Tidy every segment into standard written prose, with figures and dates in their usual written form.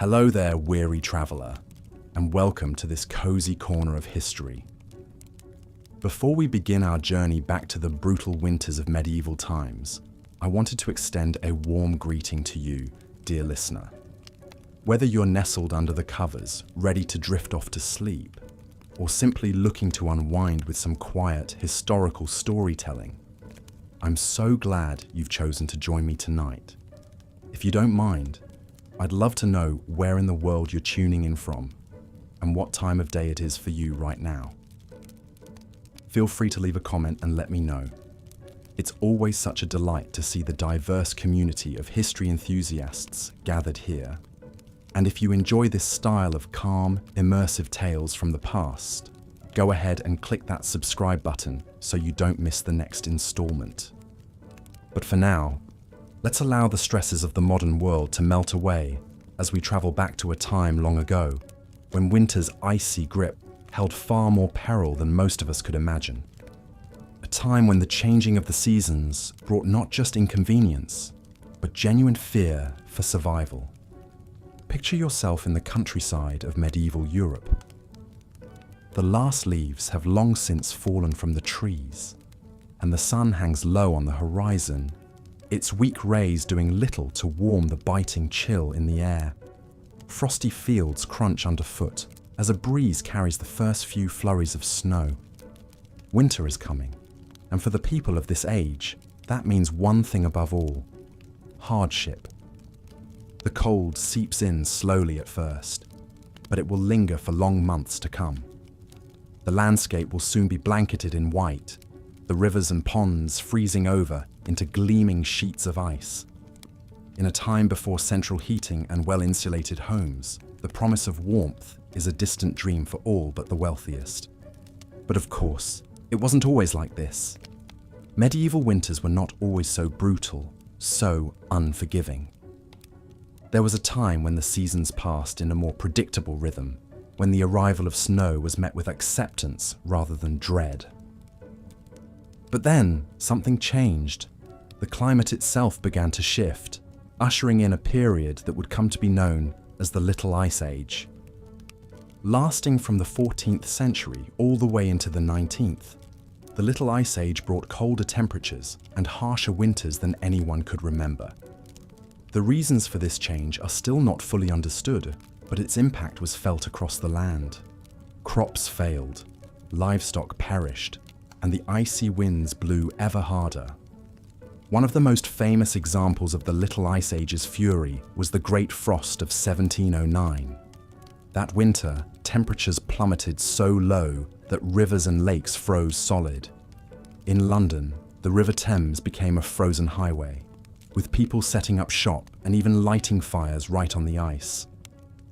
Hello there, weary traveller, and welcome to this cozy corner of history. Before we begin our journey back to the brutal winters of medieval times, I wanted to extend a warm greeting to you, dear listener. Whether you're nestled under the covers, ready to drift off to sleep, or simply looking to unwind with some quiet, historical storytelling, I'm so glad you've chosen to join me tonight. If you don't mind, I'd love to know where in the world you're tuning in from and what time of day it is for you right now. Feel free to leave a comment and let me know. It's always such a delight to see the diverse community of history enthusiasts gathered here. And if you enjoy this style of calm, immersive tales from the past, go ahead and click that subscribe button so you don't miss the next installment. But for now, let's allow the stresses of the modern world to melt away as we travel back to a time long ago when winter's icy grip held far more peril than most of us could imagine. A time when the changing of the seasons brought not just inconvenience, but genuine fear for survival. Picture yourself in the countryside of medieval Europe. The last leaves have long since fallen from the trees, and the sun hangs low on the horizon, its weak rays doing little to warm the biting chill in the air. Frosty fields crunch underfoot as a breeze carries the first few flurries of snow. Winter is coming, and for the people of this age, that means one thing above all: hardship. The cold seeps in slowly at first, but it will linger for long months to come. The landscape will soon be blanketed in white, the rivers and ponds freezing over into gleaming sheets of ice. In a time before central heating and well-insulated homes, the promise of warmth is a distant dream for all but the wealthiest. But of course, it wasn't always like this. Medieval winters were not always so brutal, so unforgiving. There was a time when the seasons passed in a more predictable rhythm, when the arrival of snow was met with acceptance rather than dread. But then, something changed. The climate itself began to shift, ushering in a period that would come to be known as the Little Ice Age. Lasting from the 14th century all the way into the 19th, the Little Ice Age brought colder temperatures and harsher winters than anyone could remember. The reasons for this change are still not fully understood, but its impact was felt across the land. Crops failed, livestock perished, and the icy winds blew ever harder. One of the most famous examples of the Little Ice Age's fury was the Great Frost of 1709. That winter, temperatures plummeted so low that rivers and lakes froze solid. In London, the River Thames became a frozen highway, with people setting up shop and even lighting fires right on the ice.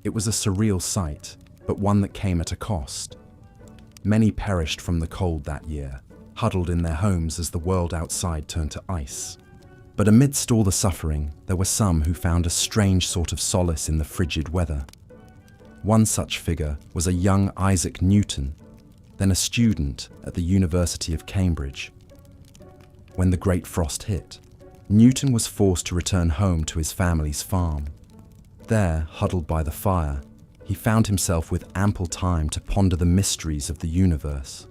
It was a surreal sight, but one that came at a cost. Many perished from the cold that year, huddled in their homes as the world outside turned to ice. But amidst all the suffering, there were some who found a strange sort of solace in the frigid weather. One such figure was a young Isaac Newton, then a student at the University of Cambridge. When the Great Frost hit, Newton was forced to return home to his family's farm. There, huddled by the fire, he found himself with ample time to ponder the mysteries of the universe.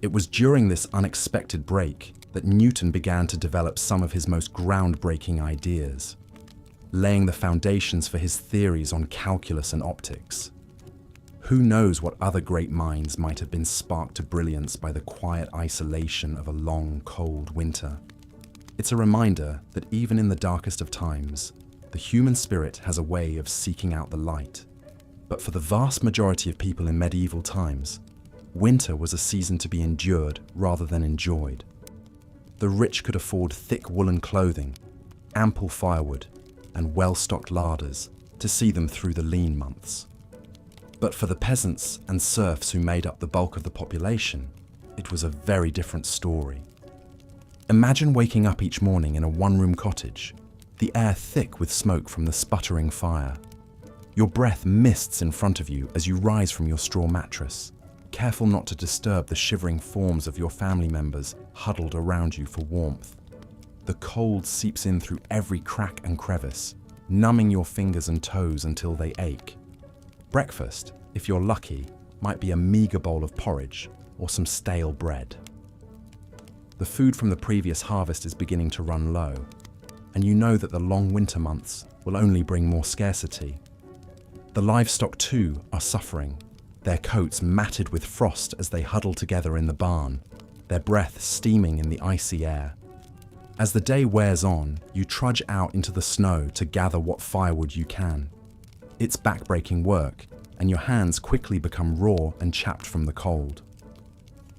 It was during this unexpected break that Newton began to develop some of his most groundbreaking ideas, laying the foundations for his theories on calculus and optics. Who knows what other great minds might have been sparked to brilliance by the quiet isolation of a long, cold winter. It's a reminder that even in the darkest of times, the human spirit has a way of seeking out the light. But for the vast majority of people in medieval times, winter was a season to be endured rather than enjoyed. The rich could afford thick woolen clothing, ample firewood, and well-stocked larders to see them through the lean months. But for the peasants and serfs who made up the bulk of the population, it was a very different story. Imagine waking up each morning in a one-room cottage, the air thick with smoke from the sputtering fire. Your breath mists in front of you as you rise from your straw mattress, careful not to disturb the shivering forms of your family members huddled around you for warmth. The cold seeps in through every crack and crevice, numbing your fingers and toes until they ache. Breakfast, if you're lucky, might be a meager bowl of porridge or some stale bread. The food from the previous harvest is beginning to run low, and you know that the long winter months will only bring more scarcity. The livestock too are suffering, their coats matted with frost as they huddle together in the barn, their breath steaming in the icy air. As the day wears on, you trudge out into the snow to gather what firewood you can. It's backbreaking work, and your hands quickly become raw and chapped from the cold.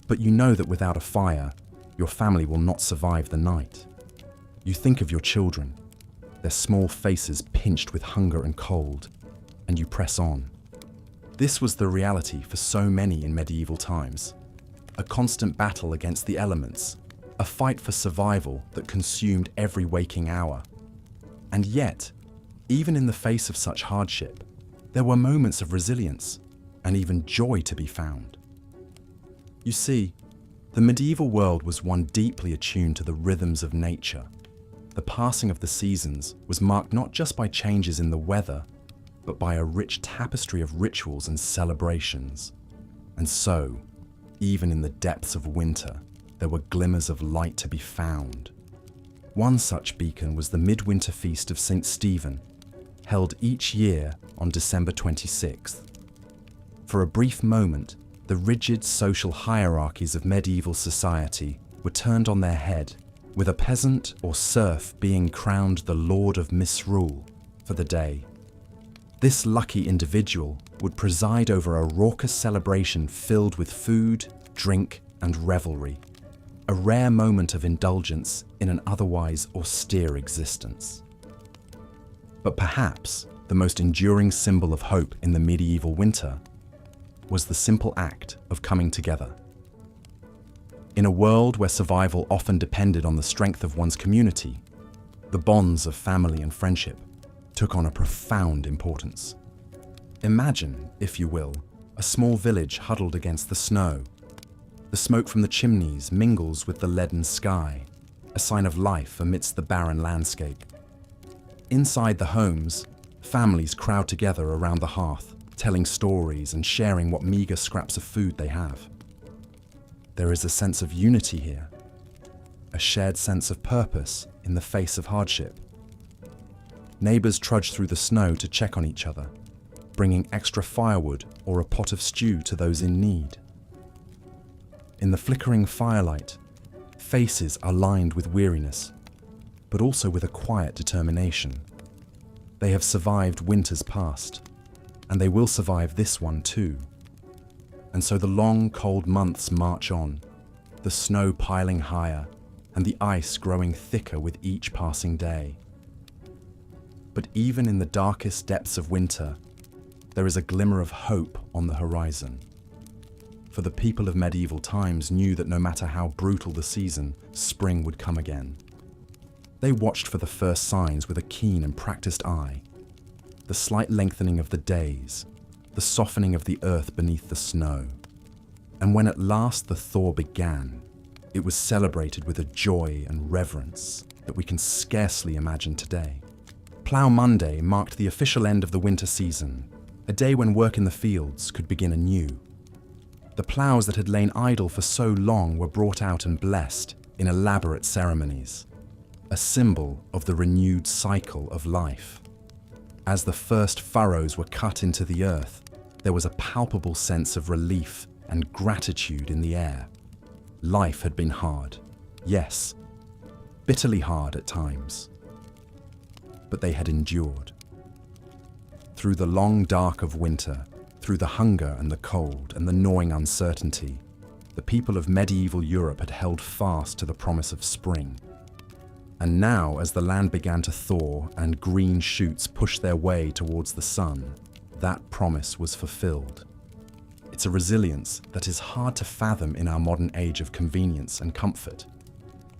But you know that without a fire, your family will not survive the night. You think of your children, their small faces pinched with hunger and cold, and you press on. This was the reality for so many in medieval times. A constant battle against the elements, a fight for survival that consumed every waking hour. And yet, even in the face of such hardship, there were moments of resilience and even joy to be found. You see, the medieval world was one deeply attuned to the rhythms of nature. The passing of the seasons was marked not just by changes in the weather, but by a rich tapestry of rituals and celebrations. And so, even in the depths of winter, there were glimmers of light to be found. One such beacon was the midwinter feast of St. Stephen, held each year on December 26th. For a brief moment, the rigid social hierarchies of medieval society were turned on their head, with a peasant or serf being crowned the Lord of Misrule for the day. This lucky individual would preside over a raucous celebration filled with food, drink, and revelry, a rare moment of indulgence in an otherwise austere existence. But perhaps the most enduring symbol of hope in the medieval winter was the simple act of coming together. In a world where survival often depended on the strength of one's community, the bonds of family and friendship took on a profound importance. Imagine, if you will, a small village huddled against the snow. The smoke from the chimneys mingles with the leaden sky, a sign of life amidst the barren landscape. Inside the homes, families crowd together around the hearth, telling stories and sharing what meager scraps of food they have. There is a sense of unity here, a shared sense of purpose in the face of hardship. Neighbors trudge through the snow to check on each other, bringing extra firewood or a pot of stew to those in need. In the flickering firelight, faces are lined with weariness, but also with a quiet determination. They have survived winters past, and they will survive this one too. And so the long, cold months march on, the snow piling higher and the ice growing thicker with each passing day. But even in the darkest depths of winter, there is a glimmer of hope on the horizon. For the people of medieval times knew that no matter how brutal the season, spring would come again. They watched for the first signs with a keen and practiced eye. The slight lengthening of the days, the softening of the earth beneath the snow. And when at last the thaw began, it was celebrated with a joy and reverence that we can scarcely imagine today. Plough Monday marked the official end of the winter season, a day when work in the fields could begin anew. The ploughs that had lain idle for so long were brought out and blessed in elaborate ceremonies, a symbol of the renewed cycle of life. As the first furrows were cut into the earth, there was a palpable sense of relief and gratitude in the air. Life had been hard, yes, bitterly hard at times, but they had endured. Through the long dark of winter, through the hunger and the cold and the gnawing uncertainty, the people of medieval Europe had held fast to the promise of spring. And now, as the land began to thaw and green shoots pushed their way towards the sun, that promise was fulfilled. It's a resilience that is hard to fathom in our modern age of convenience and comfort.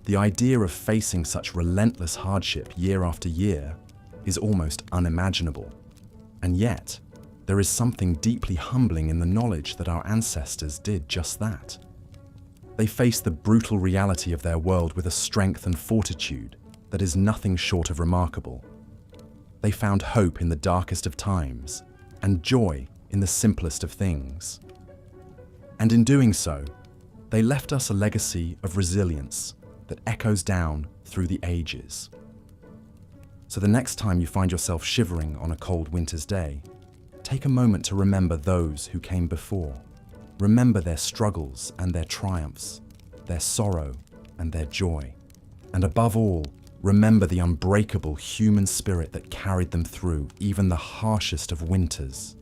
The idea of facing such relentless hardship year after year is almost unimaginable. And yet, there is something deeply humbling in the knowledge that our ancestors did just that. They faced the brutal reality of their world with a strength and fortitude that is nothing short of remarkable. They found hope in the darkest of times and joy in the simplest of things. And in doing so, they left us a legacy of resilience that echoes down through the ages. So the next time you find yourself shivering on a cold winter's day, take a moment to remember those who came before. Remember their struggles and their triumphs, their sorrow and their joy. And above all, remember the unbreakable human spirit that carried them through even the harshest of winters.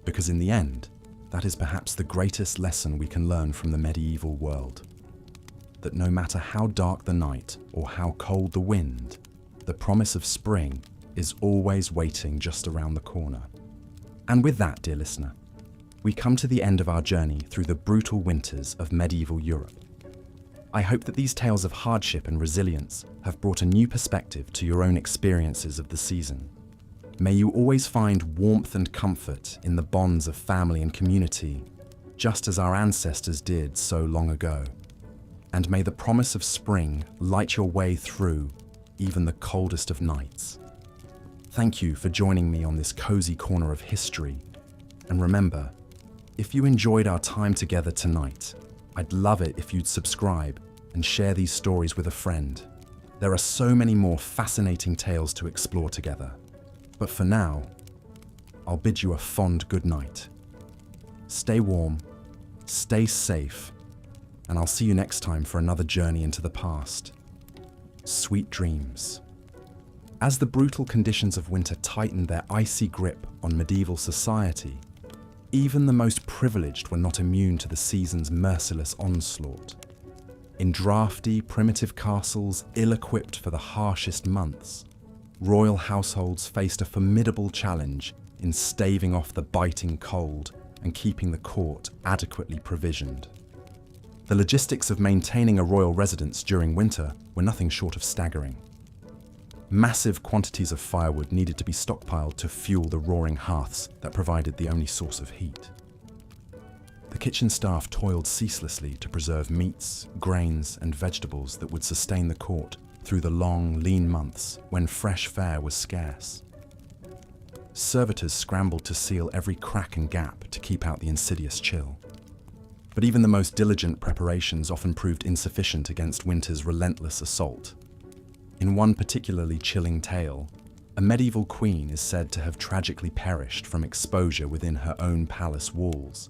Because in the end, that is perhaps the greatest lesson we can learn from the medieval world. That no matter how dark the night or how cold the wind, the promise of spring is always waiting just around the corner. And with that, dear listener, we come to the end of our journey through the brutal winters of medieval Europe. I hope that these tales of hardship and resilience have brought a new perspective to your own experiences of the season. May you always find warmth and comfort in the bonds of family and community, just as our ancestors did so long ago. And may the promise of spring light your way through even the coldest of nights. Thank you for joining me on this cozy corner of history. And remember, if you enjoyed our time together tonight, I'd love it if you'd subscribe and share these stories with a friend. There are so many more fascinating tales to explore together. But for now, I'll bid you a fond good night. Stay warm, stay safe, and I'll see you next time for another journey into the past. Sweet dreams. As the brutal conditions of winter tightened their icy grip on medieval society, even the most privileged were not immune to the season's merciless onslaught. In drafty, primitive castles ill-equipped for the harshest months, royal households faced a formidable challenge in staving off the biting cold and keeping the court adequately provisioned. The logistics of maintaining a royal residence during winter were nothing short of staggering. Massive quantities of firewood needed to be stockpiled to fuel the roaring hearths that provided the only source of heat. The kitchen staff toiled ceaselessly to preserve meats, grains, and vegetables that would sustain the court through the long, lean months when fresh fare was scarce. Servitors scrambled to seal every crack and gap to keep out the insidious chill. But even the most diligent preparations often proved insufficient against winter's relentless assault. In one particularly chilling tale, a medieval queen is said to have tragically perished from exposure within her own palace walls.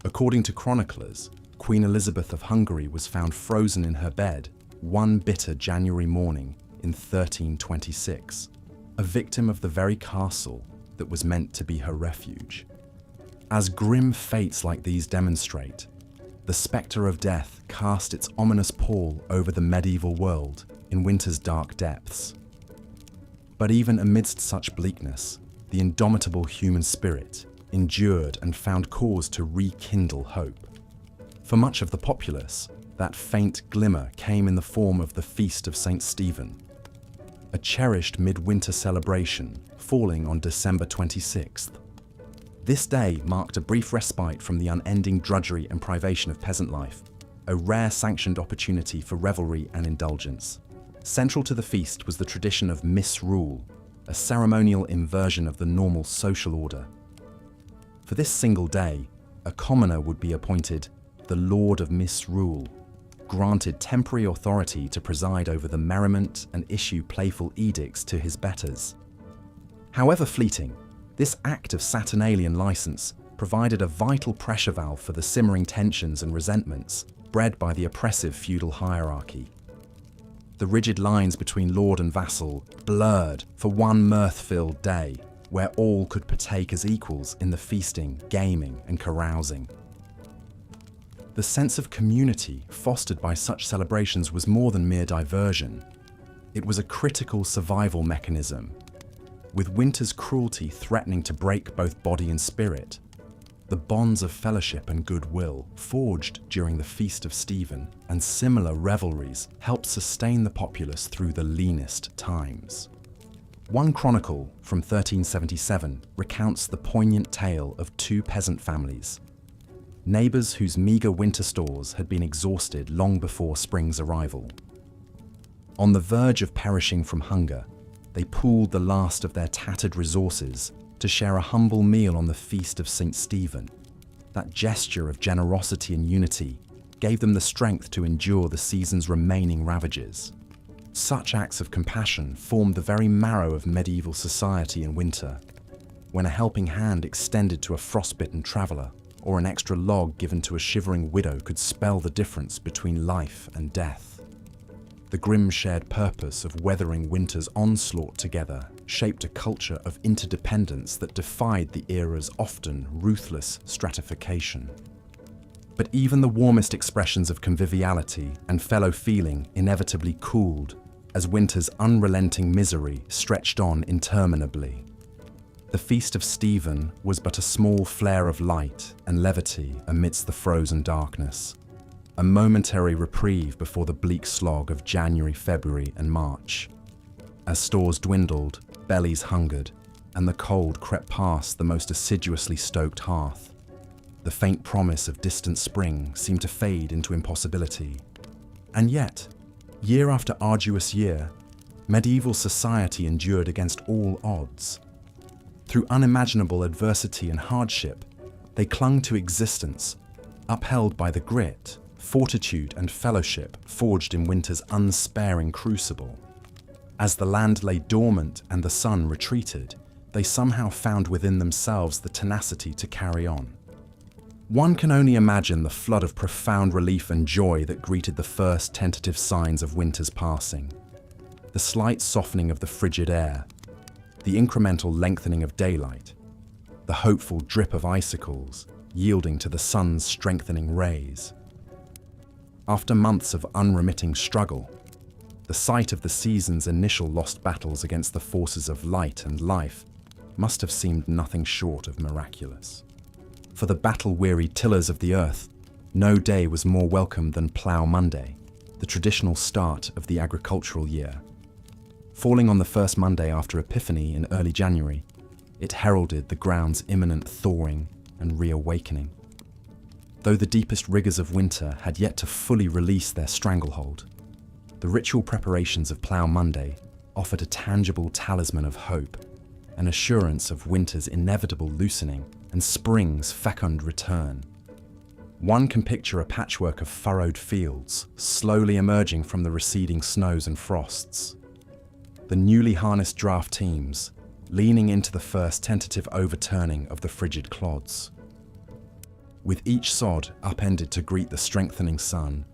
According to chroniclers, Queen Elizabeth of Hungary was found frozen in her bed one bitter January morning in 1326, a victim of the very castle that was meant to be her refuge. As grim fates like these demonstrate, the spectre of death cast its ominous pall over the medieval world in winter's dark depths. But even amidst such bleakness, the indomitable human spirit endured and found cause to rekindle hope. For much of the populace, that faint glimmer came in the form of the Feast of St. Stephen, a cherished midwinter celebration falling on December 26th. This day marked a brief respite from the unending drudgery and privation of peasant life, a rare sanctioned opportunity for revelry and indulgence. Central to the feast was the tradition of misrule, a ceremonial inversion of the normal social order. For this single day, a commoner would be appointed the Lord of Misrule, granted temporary authority to preside over the merriment and issue playful edicts to his betters. However fleeting, this act of Saturnalian license provided a vital pressure valve for the simmering tensions and resentments bred by the oppressive feudal hierarchy. The rigid lines between lord and vassal blurred for one mirth-filled day, where all could partake as equals in the feasting, gaming, and carousing. The sense of community fostered by such celebrations was more than mere diversion. It was a critical survival mechanism. With winter's cruelty threatening to break both body and spirit, the bonds of fellowship and goodwill forged during the Feast of Stephen and similar revelries helped sustain the populace through the leanest times. One chronicle from 1377 recounts the poignant tale of two peasant families, neighbours whose meagre winter stores had been exhausted long before spring's arrival. On the verge of perishing from hunger, they pooled the last of their tattered resources to share a humble meal on the feast of St. Stephen. That gesture of generosity and unity gave them the strength to endure the season's remaining ravages. Such acts of compassion formed the very marrow of medieval society in winter, when a helping hand extended to a frostbitten traveller or an extra log given to a shivering widow could spell the difference between life and death. The grim shared purpose of weathering winter's onslaught together shaped a culture of interdependence that defied the era's often ruthless stratification. But even the warmest expressions of conviviality and fellow feeling inevitably cooled as winter's unrelenting misery stretched on interminably. The Feast of Stephen was but a small flare of light and levity amidst the frozen darkness, a momentary reprieve before the bleak slog of January, February, and March. As stores dwindled, bellies hungered, and the cold crept past the most assiduously stoked hearth, the faint promise of distant spring seemed to fade into impossibility. And yet, year after arduous year, medieval society endured against all odds. Through unimaginable adversity and hardship, they clung to existence, upheld by the grit, fortitude, and fellowship forged in winter's unsparing crucible. As the land lay dormant and the sun retreated, they somehow found within themselves the tenacity to carry on. One can only imagine the flood of profound relief and joy that greeted the first tentative signs of winter's passing. The slight softening of the frigid air, the incremental lengthening of daylight, the hopeful drip of icicles yielding to the sun's strengthening rays. After months of unremitting struggle, the sight of the season's initial lost battles against the forces of light and life must have seemed nothing short of miraculous. For the battle-weary tillers of the earth, no day was more welcome than Plough Monday, the traditional start of the agricultural year. Falling on the first Monday after Epiphany in early January, it heralded the ground's imminent thawing and reawakening. Though the deepest rigours of winter had yet to fully release their stranglehold, the ritual preparations of Plough Monday offered a tangible talisman of hope, an assurance of winter's inevitable loosening and spring's fecund return. One can picture a patchwork of furrowed fields slowly emerging from the receding snows and frosts. The newly harnessed draft teams leaning into the first tentative overturning of the frigid clods. With each sod upended to greet the strengthening sun,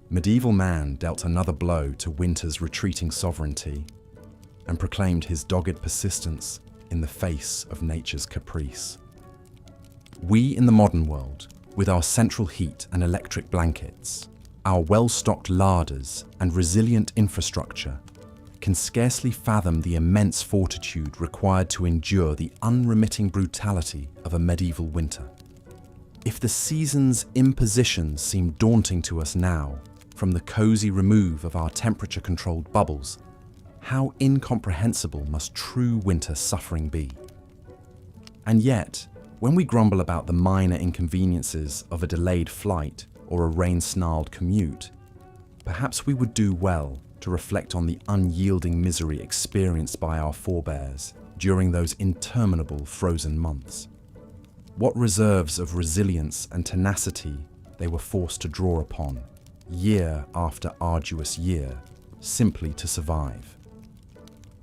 medieval man dealt another blow to winter's retreating sovereignty and proclaimed his dogged persistence in the face of nature's caprice. We in the modern world, with our central heat and electric blankets, our well-stocked larders and resilient infrastructure, can scarcely fathom the immense fortitude required to endure the unremitting brutality of a medieval winter. If the season's impositions seem daunting to us now, from the cozy remove of our temperature-controlled bubbles, how incomprehensible must true winter suffering be? And yet, when we grumble about the minor inconveniences of a delayed flight or a rain-snarled commute, perhaps we would do well to reflect on the unyielding misery experienced by our forebears during those interminable frozen months. What reserves of resilience and tenacity they were forced to draw upon, year after arduous year, simply to survive.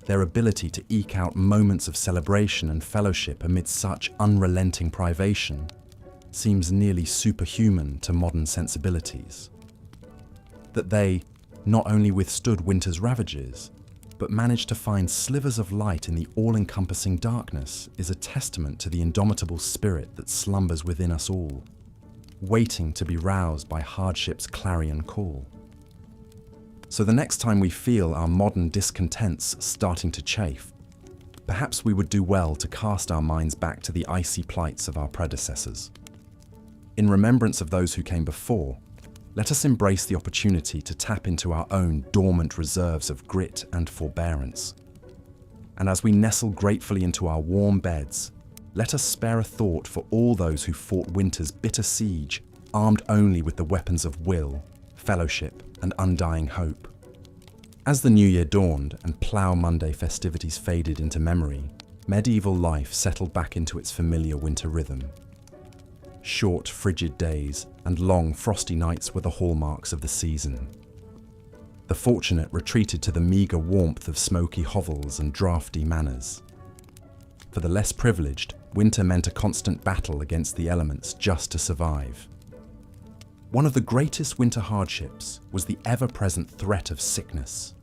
Their ability to eke out moments of celebration and fellowship amid such unrelenting privation seems nearly superhuman to modern sensibilities. That they not only withstood winter's ravages, but managed to find slivers of light in the all-encompassing darkness is a testament to the indomitable spirit that slumbers within us all, waiting to be roused by hardship's clarion call. So the next time we feel our modern discontents starting to chafe, perhaps we would do well to cast our minds back to the icy plights of our predecessors. In remembrance of those who came before, let us embrace the opportunity to tap into our own dormant reserves of grit and forbearance. And as we nestle gratefully into our warm beds, let us spare a thought for all those who fought winter's bitter siege, armed only with the weapons of will, fellowship, and undying hope. As the new year dawned and Plough Monday festivities faded into memory, medieval life settled back into its familiar winter rhythm. Short, frigid days and long, frosty nights were the hallmarks of the season. The fortunate retreated to the meagre warmth of smoky hovels and draughty manors. For the less privileged, winter meant a constant battle against the elements just to survive. One of the greatest winter hardships was the ever-present threat of sickness.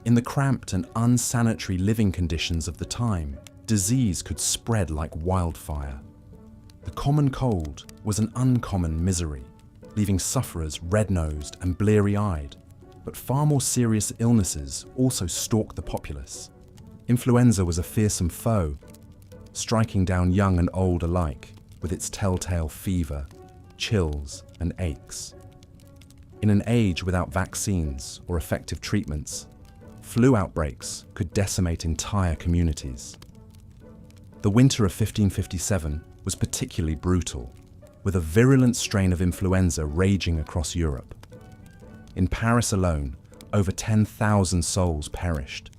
In the cramped and unsanitary living conditions of the time, disease could spread like wildfire. The common cold was an uncommon misery, leaving sufferers red-nosed and bleary-eyed. But far more serious illnesses also stalked the populace. Influenza was a fearsome foe, striking down young and old alike with its telltale fever, chills, and aches. In an age without vaccines or effective treatments, flu outbreaks could decimate entire communities. The winter of 1557 was particularly brutal, with a virulent strain of influenza raging across Europe. In Paris alone, over 10,000 souls perished.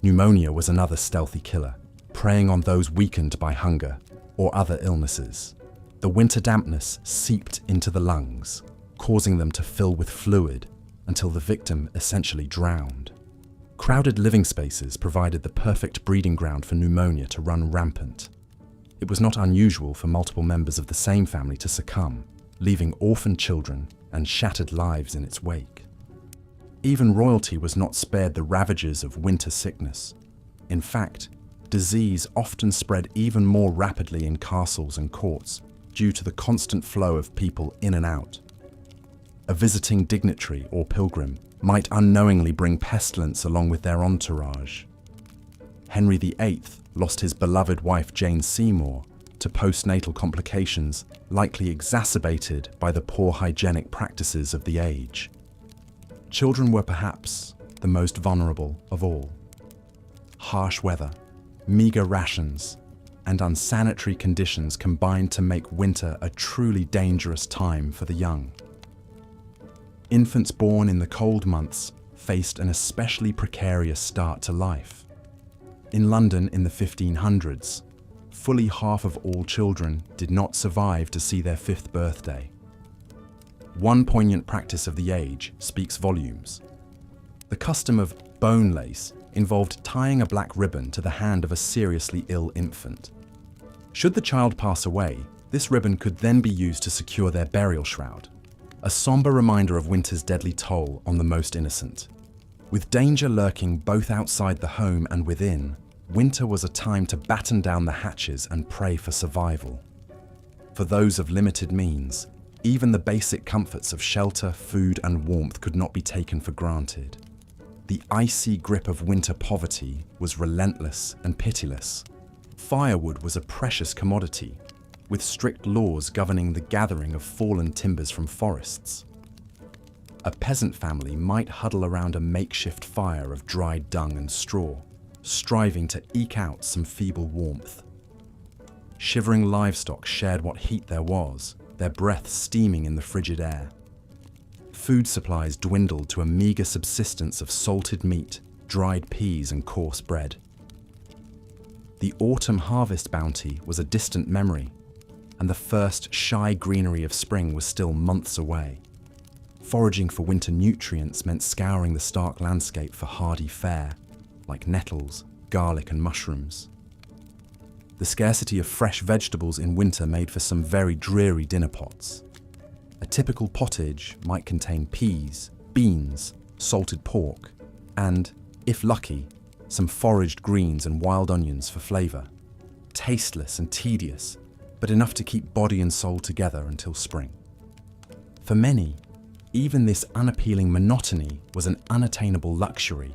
Pneumonia was another stealthy killer, preying on those weakened by hunger or other illnesses. The winter dampness seeped into the lungs, causing them to fill with fluid until the victim essentially drowned. Crowded living spaces provided the perfect breeding ground for pneumonia to run rampant. It was not unusual for multiple members of the same family to succumb, leaving orphaned children and shattered lives in its wake. Even royalty was not spared the ravages of winter sickness. In fact, disease often spread even more rapidly in castles and courts due to the constant flow of people in and out. A visiting dignitary or pilgrim might unknowingly bring pestilence along with their entourage. Henry VIII lost his beloved wife Jane Seymour to postnatal complications likely exacerbated by the poor hygienic practices of the age. Children were perhaps the most vulnerable of all. Harsh weather, meagre rations, and unsanitary conditions combined to make winter a truly dangerous time for the young. Infants born in the cold months faced an especially precarious start to life. In London in the 1500s, fully half of all children did not survive to see their 5th birthday. One poignant practice of the age speaks volumes. The custom of bone lace involved tying a black ribbon to the hand of a seriously ill infant. Should the child pass away, this ribbon could then be used to secure their burial shroud, a somber reminder of winter's deadly toll on the most innocent. With danger lurking both outside the home and within, winter was a time to batten down the hatches and pray for survival. For those of limited means, even the basic comforts of shelter, food, and warmth could not be taken for granted. The icy grip of winter poverty was relentless and pitiless. Firewood was a precious commodity, with strict laws governing the gathering of fallen timbers from forests. A peasant family might huddle around a makeshift fire of dried dung and straw, striving to eke out some feeble warmth. Shivering livestock shared what heat there was, their breath steaming in the frigid air. Food supplies dwindled to a meagre subsistence of salted meat, dried peas, and coarse bread. The autumn harvest bounty was a distant memory, and the first shy greenery of spring was still months away. Foraging for winter nutrients meant scouring the stark landscape for hardy fare, like nettles, garlic, and mushrooms. The scarcity of fresh vegetables in winter made for some very dreary dinner pots. A typical pottage might contain peas, beans, salted pork, and, if lucky, some foraged greens and wild onions for flavour. Tasteless and tedious, but enough to keep body and soul together until spring. For many, even this unappealing monotony was an unattainable luxury.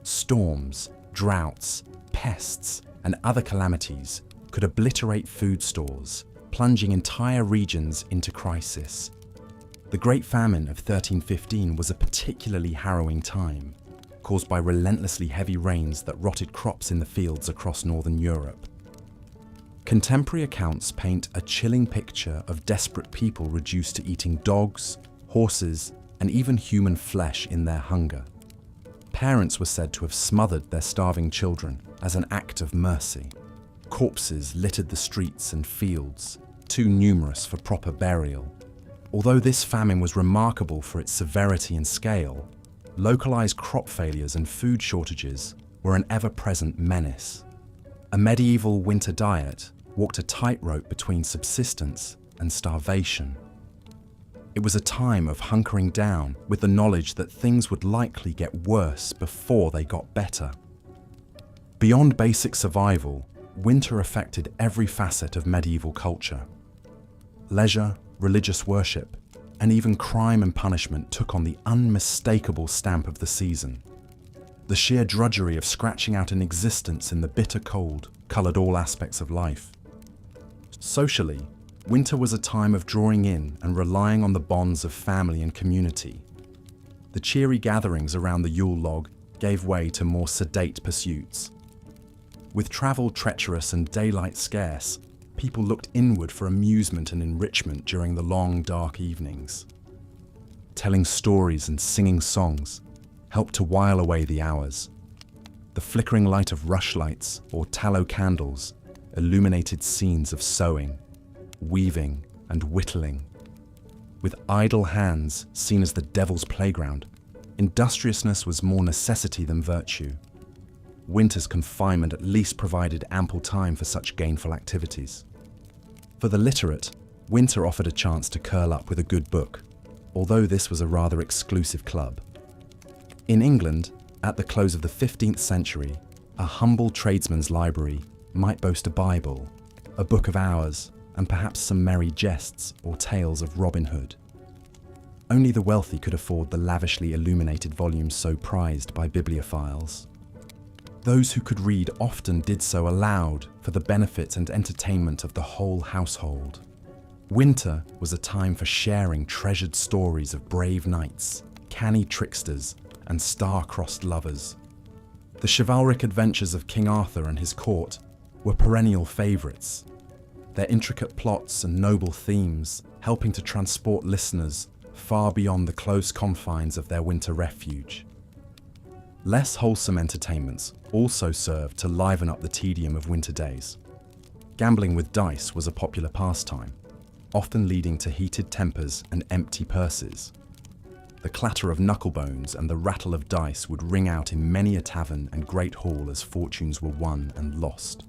Storms, droughts, pests, and other calamities could obliterate food stores, plunging entire regions into crisis. The Great Famine of 1315 was a particularly harrowing time, caused by relentlessly heavy rains that rotted crops in the fields across northern Europe. Contemporary accounts paint a chilling picture of desperate people reduced to eating dogs, horses, and even human flesh in their hunger. Parents were said to have smothered their starving children as an act of mercy. Corpses littered the streets and fields, too numerous for proper burial. Although this famine was remarkable for its severity and scale, localized crop failures and food shortages were an ever-present menace. A medieval winter diet walked a tightrope between subsistence and starvation. It was a time of hunkering down with the knowledge that things would likely get worse before they got better. Beyond basic survival, winter affected every facet of medieval culture. Leisure, religious worship, and even crime and punishment took on the unmistakable stamp of the season. The sheer drudgery of scratching out an existence in the bitter cold coloured all aspects of life. Socially, winter was a time of drawing in and relying on the bonds of family and community. The cheery gatherings around the Yule log gave way to more sedate pursuits. With travel treacherous and daylight scarce, people looked inward for amusement and enrichment during the long, dark evenings. Telling stories and singing songs helped to while away the hours. The flickering light of rushlights or tallow candles illuminated scenes of sewing, weaving, and whittling. With idle hands seen as the devil's playground, industriousness was more necessity than virtue. Winter's confinement at least provided ample time for such gainful activities. For the literate, winter offered a chance to curl up with a good book, although this was a rather exclusive club. In England, at the close of the 15th century, a humble tradesman's library might boast a Bible, a book of hours, and perhaps some merry jests or tales of Robin Hood. Only the wealthy could afford the lavishly illuminated volumes so prized by bibliophiles. Those who could read often did so aloud for the benefit and entertainment of the whole household. Winter was a time for sharing treasured stories of brave knights, canny tricksters, and star-crossed lovers. The chivalric adventures of King Arthur and his court were perennial favourites, their intricate plots and noble themes helping to transport listeners far beyond the close confines of their winter refuge. Less wholesome entertainments also served to liven up the tedium of winter days. Gambling with dice was a popular pastime, often leading to heated tempers and empty purses. The clatter of knucklebones and the rattle of dice would ring out in many a tavern and great hall as fortunes were won and lost.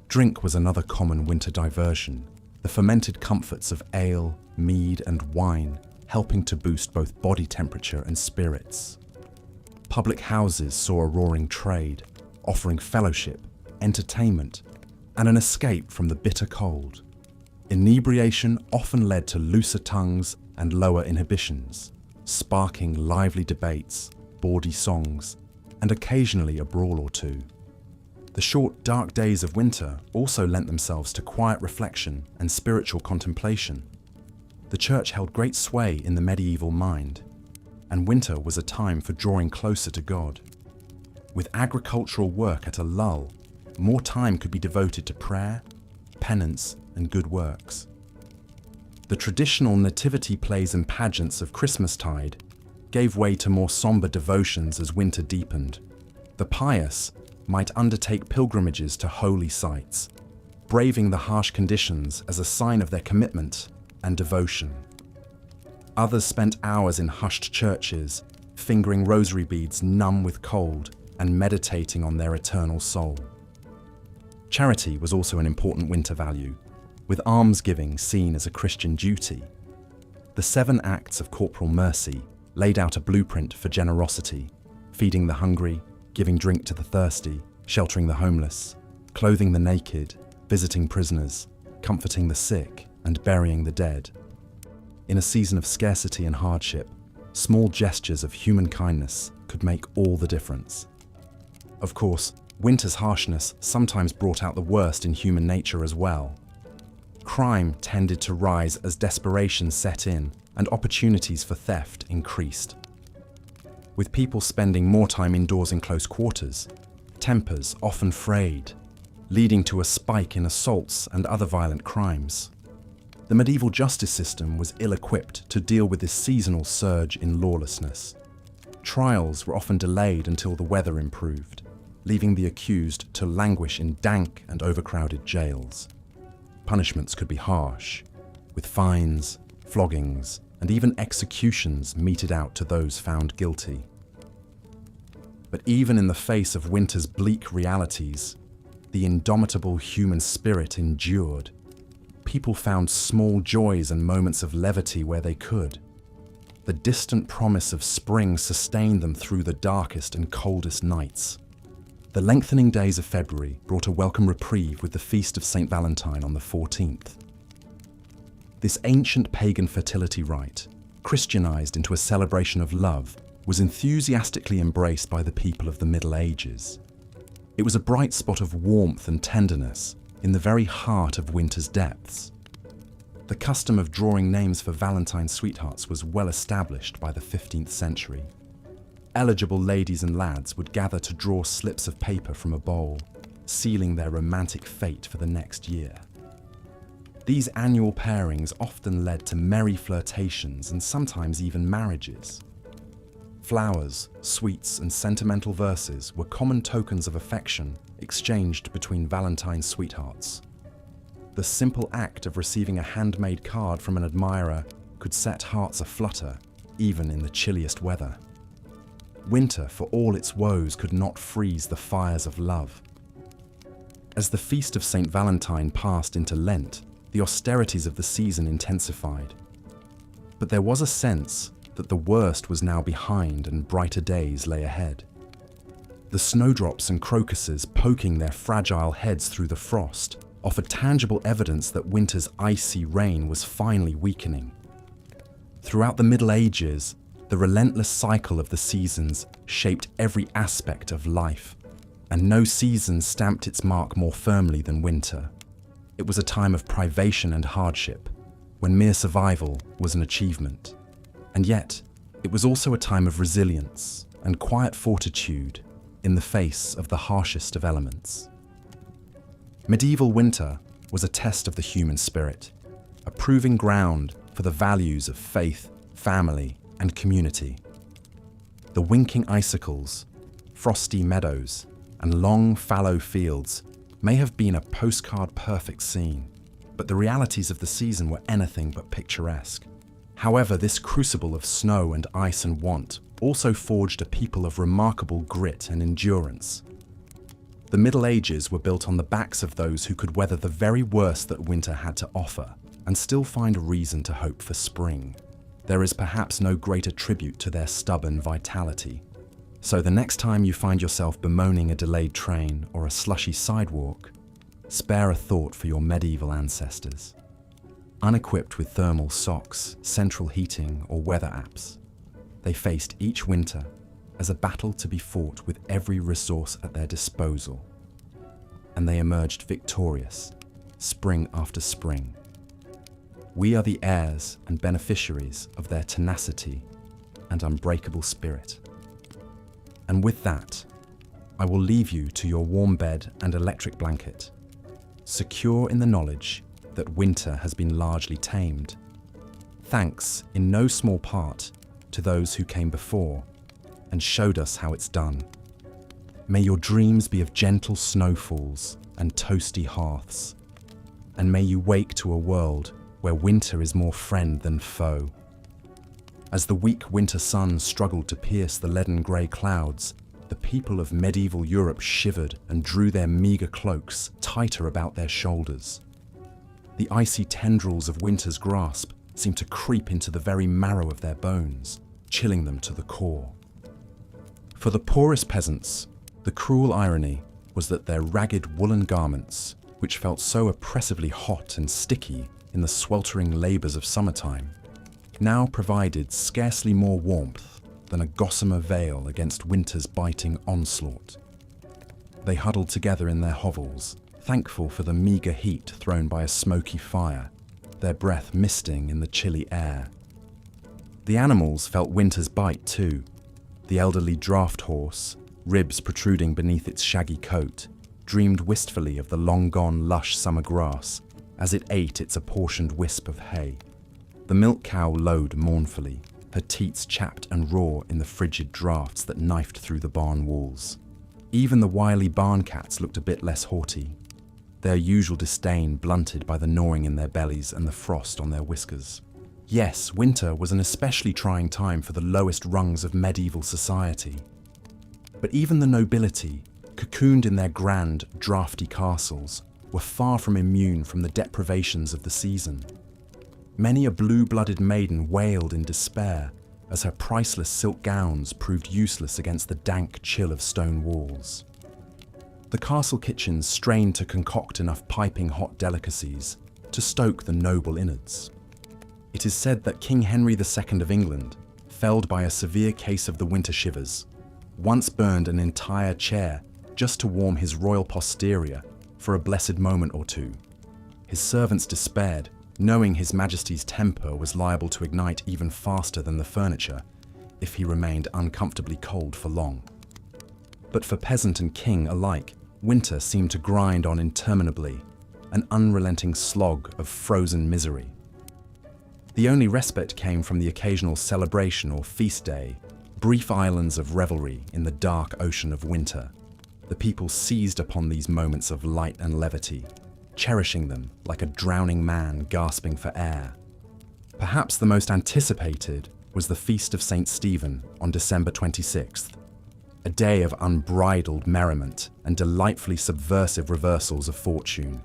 Drink was another common winter diversion, the fermented comforts of ale, mead, and wine helping to boost both body temperature and spirits. Public houses saw a roaring trade, offering fellowship, entertainment, and an escape from the bitter cold. Inebriation often led to looser tongues and lower inhibitions, sparking lively debates, bawdy songs, and occasionally a brawl or two. The short, dark days of winter also lent themselves to quiet reflection and spiritual contemplation. The church held great sway in the medieval mind, and winter was a time for drawing closer to God. With agricultural work at a lull, more time could be devoted to prayer, penance, and good works. The traditional nativity plays and pageants of Christmastide gave way to more somber devotions as winter deepened. The pious might undertake pilgrimages to holy sites, braving the harsh conditions as a sign of their commitment and devotion. Others spent hours in hushed churches, fingering rosary beads numb with cold and meditating on their eternal soul. Charity was also an important winter value, with almsgiving seen as a Christian duty. The 7 acts of corporal mercy laid out a blueprint for generosity, feeding the hungry, giving drink to the thirsty, sheltering the homeless, clothing the naked, visiting prisoners, comforting the sick, and burying the dead. In a season of scarcity and hardship, small gestures of human kindness could make all the difference. Of course, winter's harshness sometimes brought out the worst in human nature as well. Crime tended to rise as desperation set in and opportunities for theft increased. With people spending more time indoors in close quarters, tempers often frayed, leading to a spike in assaults and other violent crimes. The medieval justice system was ill-equipped to deal with this seasonal surge in lawlessness. Trials were often delayed until the weather improved, leaving the accused to languish in dank and overcrowded jails. Punishments could be harsh, with fines, floggings, and even executions meted out to those found guilty. But even in the face of winter's bleak realities, the indomitable human spirit endured. People found small joys and moments of levity where they could. The distant promise of spring sustained them through the darkest and coldest nights. The lengthening days of February brought a welcome reprieve with the feast of St. Valentine on the 14th. This ancient pagan fertility rite, Christianized into a celebration of love, was enthusiastically embraced by the people of the Middle Ages. It was a bright spot of warmth and tenderness in the very heart of winter's depths. The custom of drawing names for Valentine's sweethearts was well established by the 15th century. Eligible ladies and lads would gather to draw slips of paper from a bowl, sealing their romantic fate for the next year. These annual pairings often led to merry flirtations and sometimes even marriages. Flowers, sweets, and sentimental verses were common tokens of affection exchanged between Valentine's sweethearts. The simple act of receiving a handmade card from an admirer could set hearts aflutter, even in the chilliest weather. Winter, for all its woes, could not freeze the fires of love. As the feast of St. Valentine passed into Lent, the austerities of the season intensified. But there was a sense that the worst was now behind and brighter days lay ahead. The snowdrops and crocuses poking their fragile heads through the frost offered tangible evidence that winter's icy reign was finally weakening. Throughout the Middle Ages, the relentless cycle of the seasons shaped every aspect of life, and no season stamped its mark more firmly than winter. It was a time of privation and hardship, when mere survival was an achievement. And yet, it was also a time of resilience and quiet fortitude in the face of the harshest of elements. Medieval winter was a test of the human spirit, a proving ground for the values of faith, family, and community. The winking icicles, frosty meadows, and long fallow fields may have been a postcard-perfect scene, but the realities of the season were anything but picturesque. However, this crucible of snow and ice and want also forged a people of remarkable grit and endurance. The Middle Ages were built on the backs of those who could weather the very worst that winter had to offer and still find a reason to hope for spring. There is perhaps no greater tribute to their stubborn vitality. So the next time you find yourself bemoaning a delayed train or a slushy sidewalk, spare a thought for your medieval ancestors. Unequipped with thermal socks, central heating, or weather apps, they faced each winter as a battle to be fought with every resource at their disposal. And they emerged victorious, spring after spring. We are the heirs and beneficiaries of their tenacity and unbreakable spirit. And with that, I will leave you to your warm bed and electric blanket, secure in the knowledge that winter has been largely tamed, thanks in no small part to those who came before and showed us how it's done. May your dreams be of gentle snowfalls and toasty hearths, and may you wake to a world where winter is more friend than foe. As the weak winter sun struggled to pierce the leaden grey clouds, the people of medieval Europe shivered and drew their meagre cloaks tighter about their shoulders. The icy tendrils of winter's grasp seemed to creep into the very marrow of their bones, chilling them to the core. For the poorest peasants, the cruel irony was that their ragged woolen garments, which felt so oppressively hot and sticky in the sweltering labours of summertime, now provided scarcely more warmth than a gossamer veil against winter's biting onslaught. They huddled together in their hovels, thankful for the meagre heat thrown by a smoky fire, their breath misting in the chilly air. The animals felt winter's bite too. The elderly draught horse, ribs protruding beneath its shaggy coat, dreamed wistfully of the long-gone lush summer grass as it ate its apportioned wisp of hay. The milk cow lowed mournfully, her teats chapped and raw in the frigid drafts that knifed through the barn walls. Even the wily barn cats looked a bit less haughty, their usual disdain blunted by the gnawing in their bellies and the frost on their whiskers. Yes, winter was an especially trying time for the lowest rungs of medieval society. But even the nobility, cocooned in their grand, drafty castles, were far from immune from the deprivations of the season. Many a blue-blooded maiden wailed in despair as her priceless silk gowns proved useless against the dank chill of stone walls. The castle kitchens strained to concoct enough piping hot delicacies to stoke the noble innards. It is said that King Henry II of England, felled by a severe case of the winter shivers, once burned an entire chair just to warm his royal posterior for a blessed moment or two. His servants despaired, knowing His Majesty's temper was liable to ignite even faster than the furniture if he remained uncomfortably cold for long. But for peasant and king alike, winter seemed to grind on interminably, an unrelenting slog of frozen misery. The only respite came from the occasional celebration or feast day, brief islands of revelry in the dark ocean of winter. The people seized upon these moments of light and levity, cherishing them like a drowning man gasping for air. Perhaps the most anticipated was the Feast of St. Stephen on December 26th, a day of unbridled merriment and delightfully subversive reversals of fortune.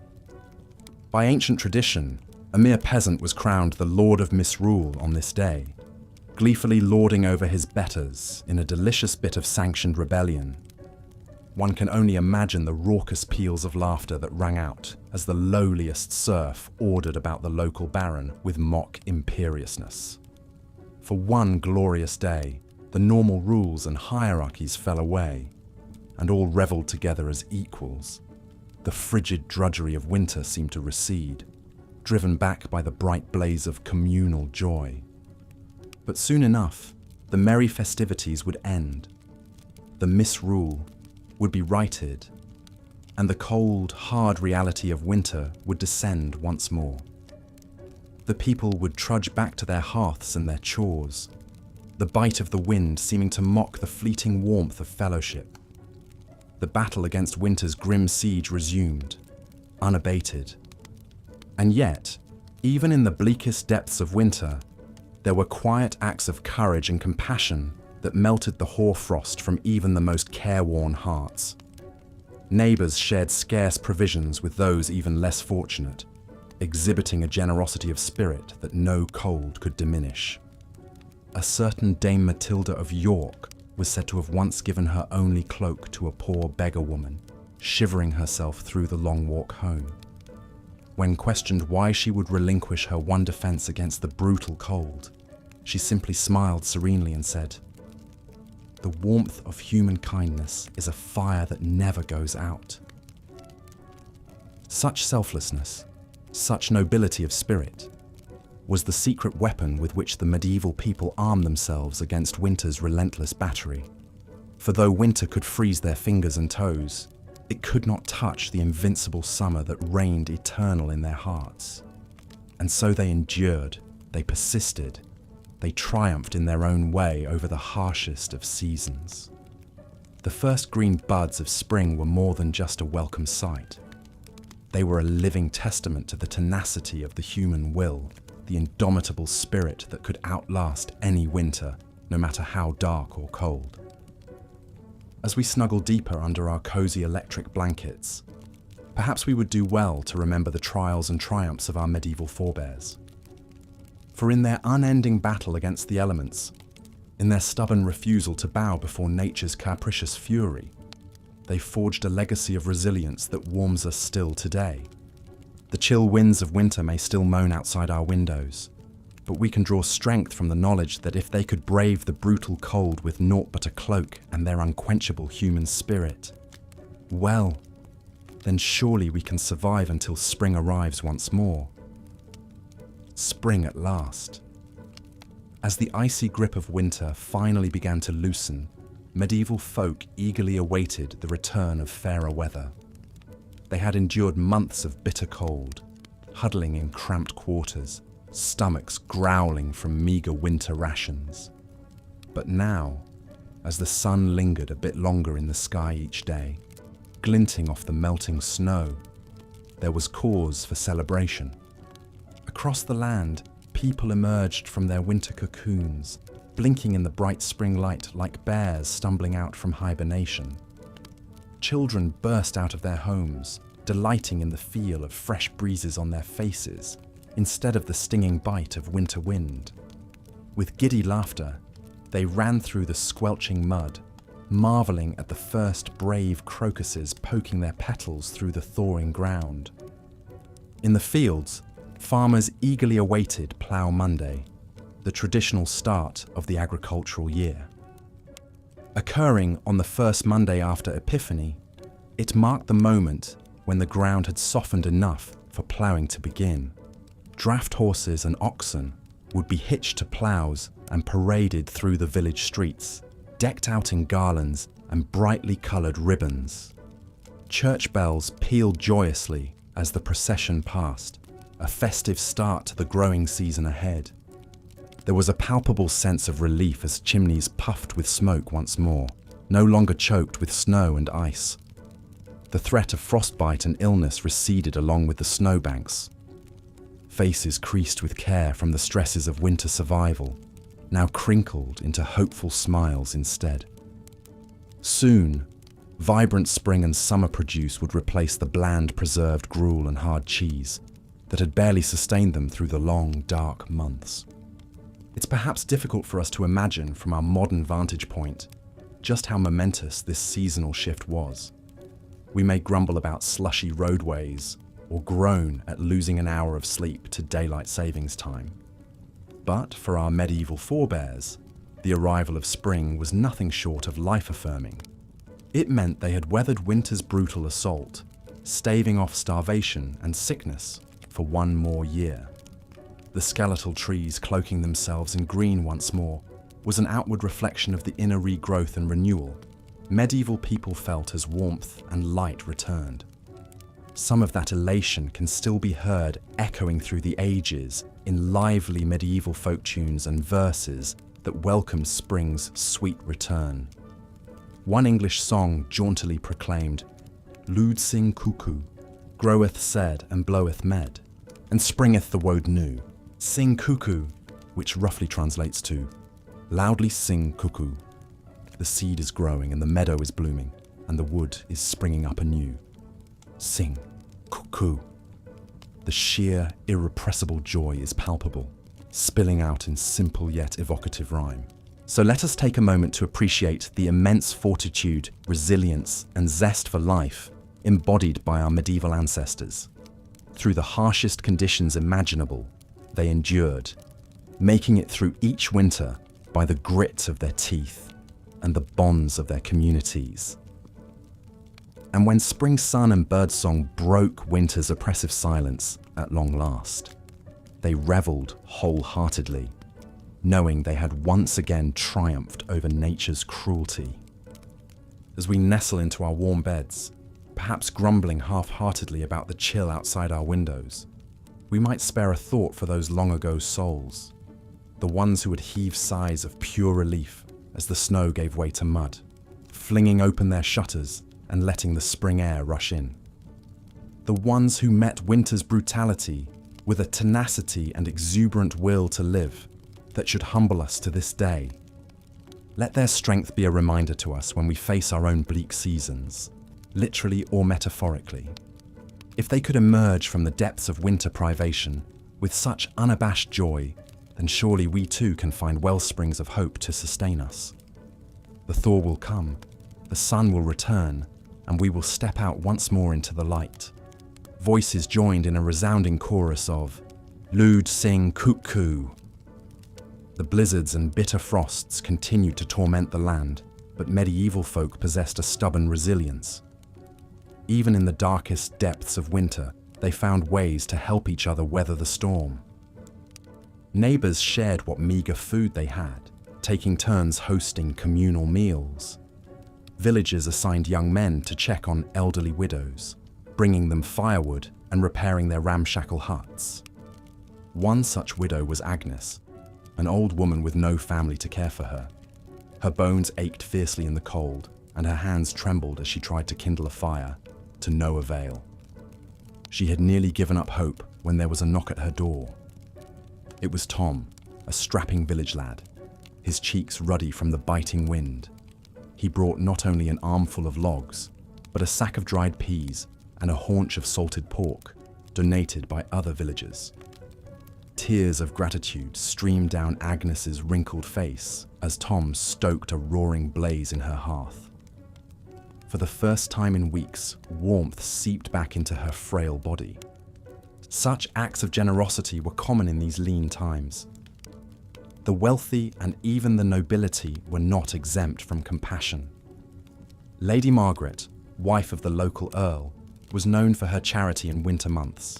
By ancient tradition, a mere peasant was crowned the Lord of Misrule on this day, gleefully lording over his betters in a delicious bit of sanctioned rebellion. One can only imagine the raucous peals of laughter that rang out as the lowliest serf ordered about the local baron with mock imperiousness. For one glorious day, the normal rules and hierarchies fell away, and all revelled together as equals. The frigid drudgery of winter seemed to recede, driven back by the bright blaze of communal joy. But soon enough, the merry festivities would end. The misrule would be righted, and the cold, hard reality of winter would descend once more. The people would trudge back to their hearths and their chores, the bite of the wind seeming to mock the fleeting warmth of fellowship. The battle against winter's grim siege resumed, unabated. And yet, even in the bleakest depths of winter, there were quiet acts of courage and compassion that melted the hoarfrost from even the most careworn hearts. Neighbours shared scarce provisions with those even less fortunate, exhibiting a generosity of spirit that no cold could diminish. A certain Dame Matilda of York was said to have once given her only cloak to a poor beggar woman, shivering herself through the long walk home. When questioned why she would relinquish her one defence against the brutal cold, she simply smiled serenely and said, "The warmth of human kindness is a fire that never goes out." Such selflessness, such nobility of spirit, was the secret weapon with which the medieval people armed themselves against winter's relentless battery. For though winter could freeze their fingers and toes, it could not touch the invincible summer that reigned eternal in their hearts. And so they endured, they persisted, they triumphed in their own way over the harshest of seasons. The first green buds of spring were more than just a welcome sight. They were a living testament to the tenacity of the human will, the indomitable spirit that could outlast any winter, no matter how dark or cold. As we snuggle deeper under our cozy electric blankets, perhaps we would do well to remember the trials and triumphs of our medieval forebears. For in their unending battle against the elements, in their stubborn refusal to bow before nature's capricious fury, they forged a legacy of resilience that warms us still today. The chill winds of winter may still moan outside our windows, but we can draw strength from the knowledge that if they could brave the brutal cold with naught but a cloak and their unquenchable human spirit, well, then surely we can survive until spring arrives once more. Spring at last. As the icy grip of winter finally began to loosen, medieval folk eagerly awaited the return of fairer weather. They had endured months of bitter cold, huddling in cramped quarters, stomachs growling from meager winter rations. But now, as the sun lingered a bit longer in the sky each day, glinting off the melting snow, there was cause for celebration. Across the land, people emerged from their winter cocoons, blinking in the bright spring light like bears stumbling out from hibernation. Children burst out of their homes, delighting in the feel of fresh breezes on their faces, instead of the stinging bite of winter wind. With giddy laughter, they ran through the squelching mud, marveling at the first brave crocuses poking their petals through the thawing ground. In the fields, farmers eagerly awaited Plough Monday, the traditional start of the agricultural year. Occurring on the first Monday after Epiphany, it marked the moment when the ground had softened enough for ploughing to begin. Draft horses and oxen would be hitched to ploughs and paraded through the village streets, decked out in garlands and brightly coloured ribbons. Church bells pealed joyously as the procession passed, a festive start to the growing season ahead. There was a palpable sense of relief as chimneys puffed with smoke once more, no longer choked with snow and ice. The threat of frostbite and illness receded along with the snowbanks. Faces creased with care from the stresses of winter survival, now crinkled into hopeful smiles instead. Soon, vibrant spring and summer produce would replace the bland preserved gruel and hard cheese that had barely sustained them through the long, dark months. It's perhaps difficult for us to imagine from our modern vantage point just how momentous this seasonal shift was. We may grumble about slushy roadways or groan at losing an hour of sleep to daylight savings time. But for our medieval forebears, the arrival of spring was nothing short of life-affirming. It meant they had weathered winter's brutal assault, staving off starvation and sickness for one more year. The skeletal trees cloaking themselves in green once more was an outward reflection of the inner regrowth and renewal medieval people felt as warmth and light returned. Some of that elation can still be heard echoing through the ages in lively medieval folk tunes and verses that welcome spring's sweet return. One English song jauntily proclaimed, "Lud sing cuckoo, groweth said and bloweth med, and springeth the woad new. Sing cuckoo," which roughly translates to, "Loudly sing cuckoo." The seed is growing and the meadow is blooming, and the wood is springing up anew. Sing cuckoo. The sheer, irrepressible joy is palpable, spilling out in simple yet evocative rhyme. So let us take a moment to appreciate the immense fortitude, resilience, and zest for life embodied by our medieval ancestors. Through the harshest conditions imaginable, they endured, making it through each winter by the grit of their teeth and the bonds of their communities. And when spring sun and birdsong broke winter's oppressive silence at long last, they revelled wholeheartedly, knowing they had once again triumphed over nature's cruelty. As we nestle into our warm beds, perhaps grumbling half-heartedly about the chill outside our windows, we might spare a thought for those long-ago souls, the ones who would heave sighs of pure relief as the snow gave way to mud, flinging open their shutters and letting the spring air rush in. The ones who met winter's brutality with a tenacity and exuberant will to live that should humble us to this day. Let their strength be a reminder to us when we face our own bleak seasons, literally or metaphorically. If they could emerge from the depths of winter privation with such unabashed joy, then surely we too can find wellsprings of hope to sustain us. The thaw will come, the sun will return, and we will step out once more into the light. Voices joined in a resounding chorus of "Lud sing cuckoo." The blizzards and bitter frosts continued to torment the land, but medieval folk possessed a stubborn resilience. Even in the darkest depths of winter, they found ways to help each other weather the storm. Neighbours shared what meagre food they had, taking turns hosting communal meals. Villagers assigned young men to check on elderly widows, bringing them firewood and repairing their ramshackle huts. One such widow was Agnes, an old woman with no family to care for her. Her bones ached fiercely in the cold, and her hands trembled as she tried to kindle a fire, to no avail. She had nearly given up hope when there was a knock at her door. It was Tom, a strapping village lad, his cheeks ruddy from the biting wind. He brought not only an armful of logs, but a sack of dried peas and a haunch of salted pork, donated by other villagers. Tears of gratitude streamed down Agnes's wrinkled face as Tom stoked a roaring blaze in her hearth. For the first time in weeks, warmth seeped back into her frail body. Such acts of generosity were common in these lean times. The wealthy and even the nobility were not exempt from compassion. Lady Margaret, wife of the local earl, was known for her charity in winter months.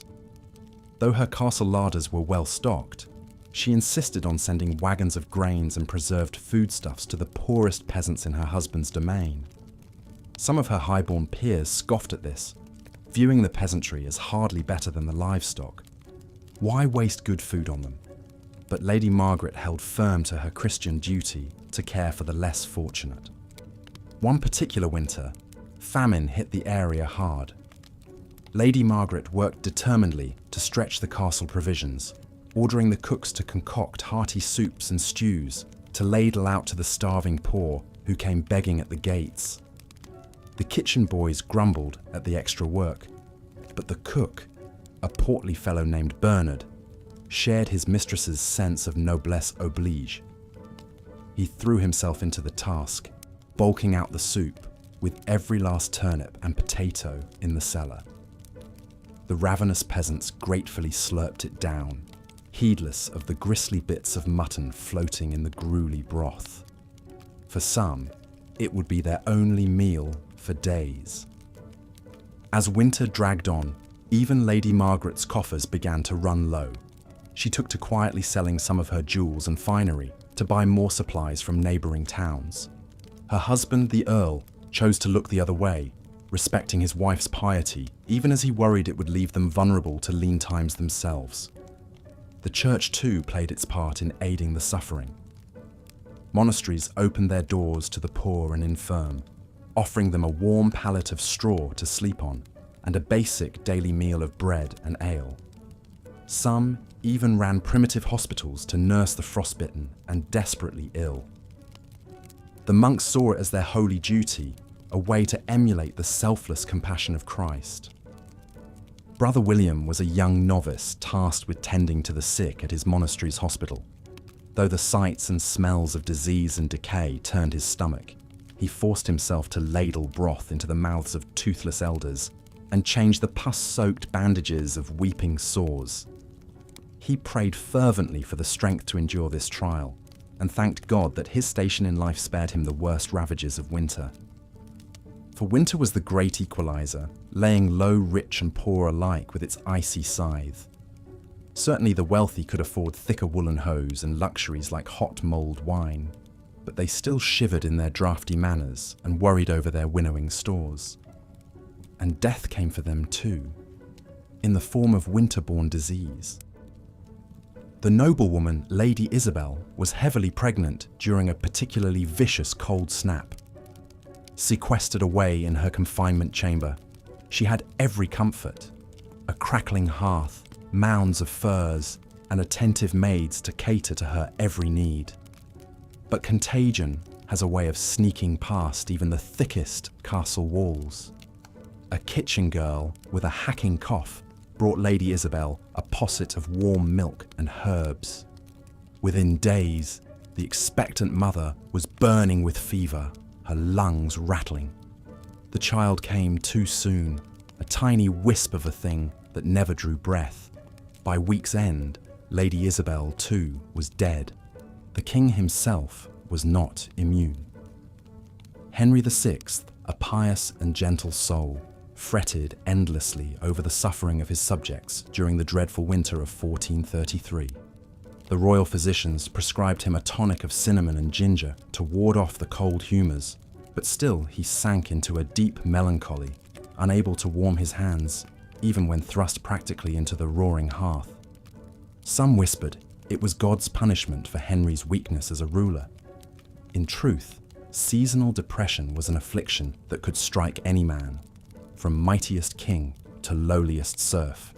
Though her castle larders were well stocked, she insisted on sending wagons of grains and preserved foodstuffs to the poorest peasants in her husband's domain. Some of her highborn peers scoffed at this, viewing the peasantry as hardly better than the livestock. Why waste good food on them? But Lady Margaret held firm to her Christian duty to care for the less fortunate. One particular winter, famine hit the area hard. Lady Margaret worked determinedly to stretch the castle provisions, ordering the cooks to concoct hearty soups and stews to ladle out to the starving poor who came begging at the gates. The kitchen boys grumbled at the extra work, but the cook, a portly fellow named Bernard, shared his mistress's sense of noblesse oblige. He threw himself into the task, bulking out the soup with every last turnip and potato in the cellar. The ravenous peasants gratefully slurped it down, heedless of the gristly bits of mutton floating in the gruely broth. For some, it would be their only meal for days. As winter dragged on, even Lady Margaret's coffers began to run low. She took to quietly selling some of her jewels and finery to buy more supplies from neighbouring towns. Her husband, the Earl, chose to look the other way, respecting his wife's piety, even as he worried it would leave them vulnerable to lean times themselves. The church too played its part in aiding the suffering. Monasteries opened their doors to the poor and infirm, offering them a warm pallet of straw to sleep on and a basic daily meal of bread and ale. Some even ran primitive hospitals to nurse the frostbitten and desperately ill. The monks saw it as their holy duty, a way to emulate the selfless compassion of Christ. Brother William was a young novice tasked with tending to the sick at his monastery's hospital. Though the sights and smells of disease and decay turned his stomach, he forced himself to ladle broth into the mouths of toothless elders and change the pus-soaked bandages of weeping sores. He prayed fervently for the strength to endure this trial and thanked God that his station in life spared him the worst ravages of winter. For winter was the great equalizer, laying low rich and poor alike with its icy scythe. Certainly the wealthy could afford thicker woolen hose and luxuries like hot mulled wine, but they still shivered in their draughty manners and worried over their winnowing stores. And death came for them too, in the form of winter-borne disease. The noblewoman Lady Isabel was heavily pregnant during a particularly vicious cold snap. Sequestered away in her confinement chamber, she had every comfort: a crackling hearth, mounds of furs, and attentive maids to cater to her every need. But contagion has a way of sneaking past even the thickest castle walls. A kitchen girl with a hacking cough brought Lady Isabel a posset of warm milk and herbs. Within days, the expectant mother was burning with fever, her lungs rattling. The child came too soon, a tiny wisp of a thing that never drew breath. By week's end, Lady Isabel too was dead. The king himself was not immune. Henry VI, a pious and gentle soul, fretted endlessly over the suffering of his subjects during the dreadful winter of 1433. The royal physicians prescribed him a tonic of cinnamon and ginger to ward off the cold humours, but still he sank into a deep melancholy, unable to warm his hands, even when thrust practically into the roaring hearth. Some whispered it was God's punishment for Henry's weakness as a ruler. In truth, seasonal depression was an affliction that could strike any man, from mightiest king to lowliest serf.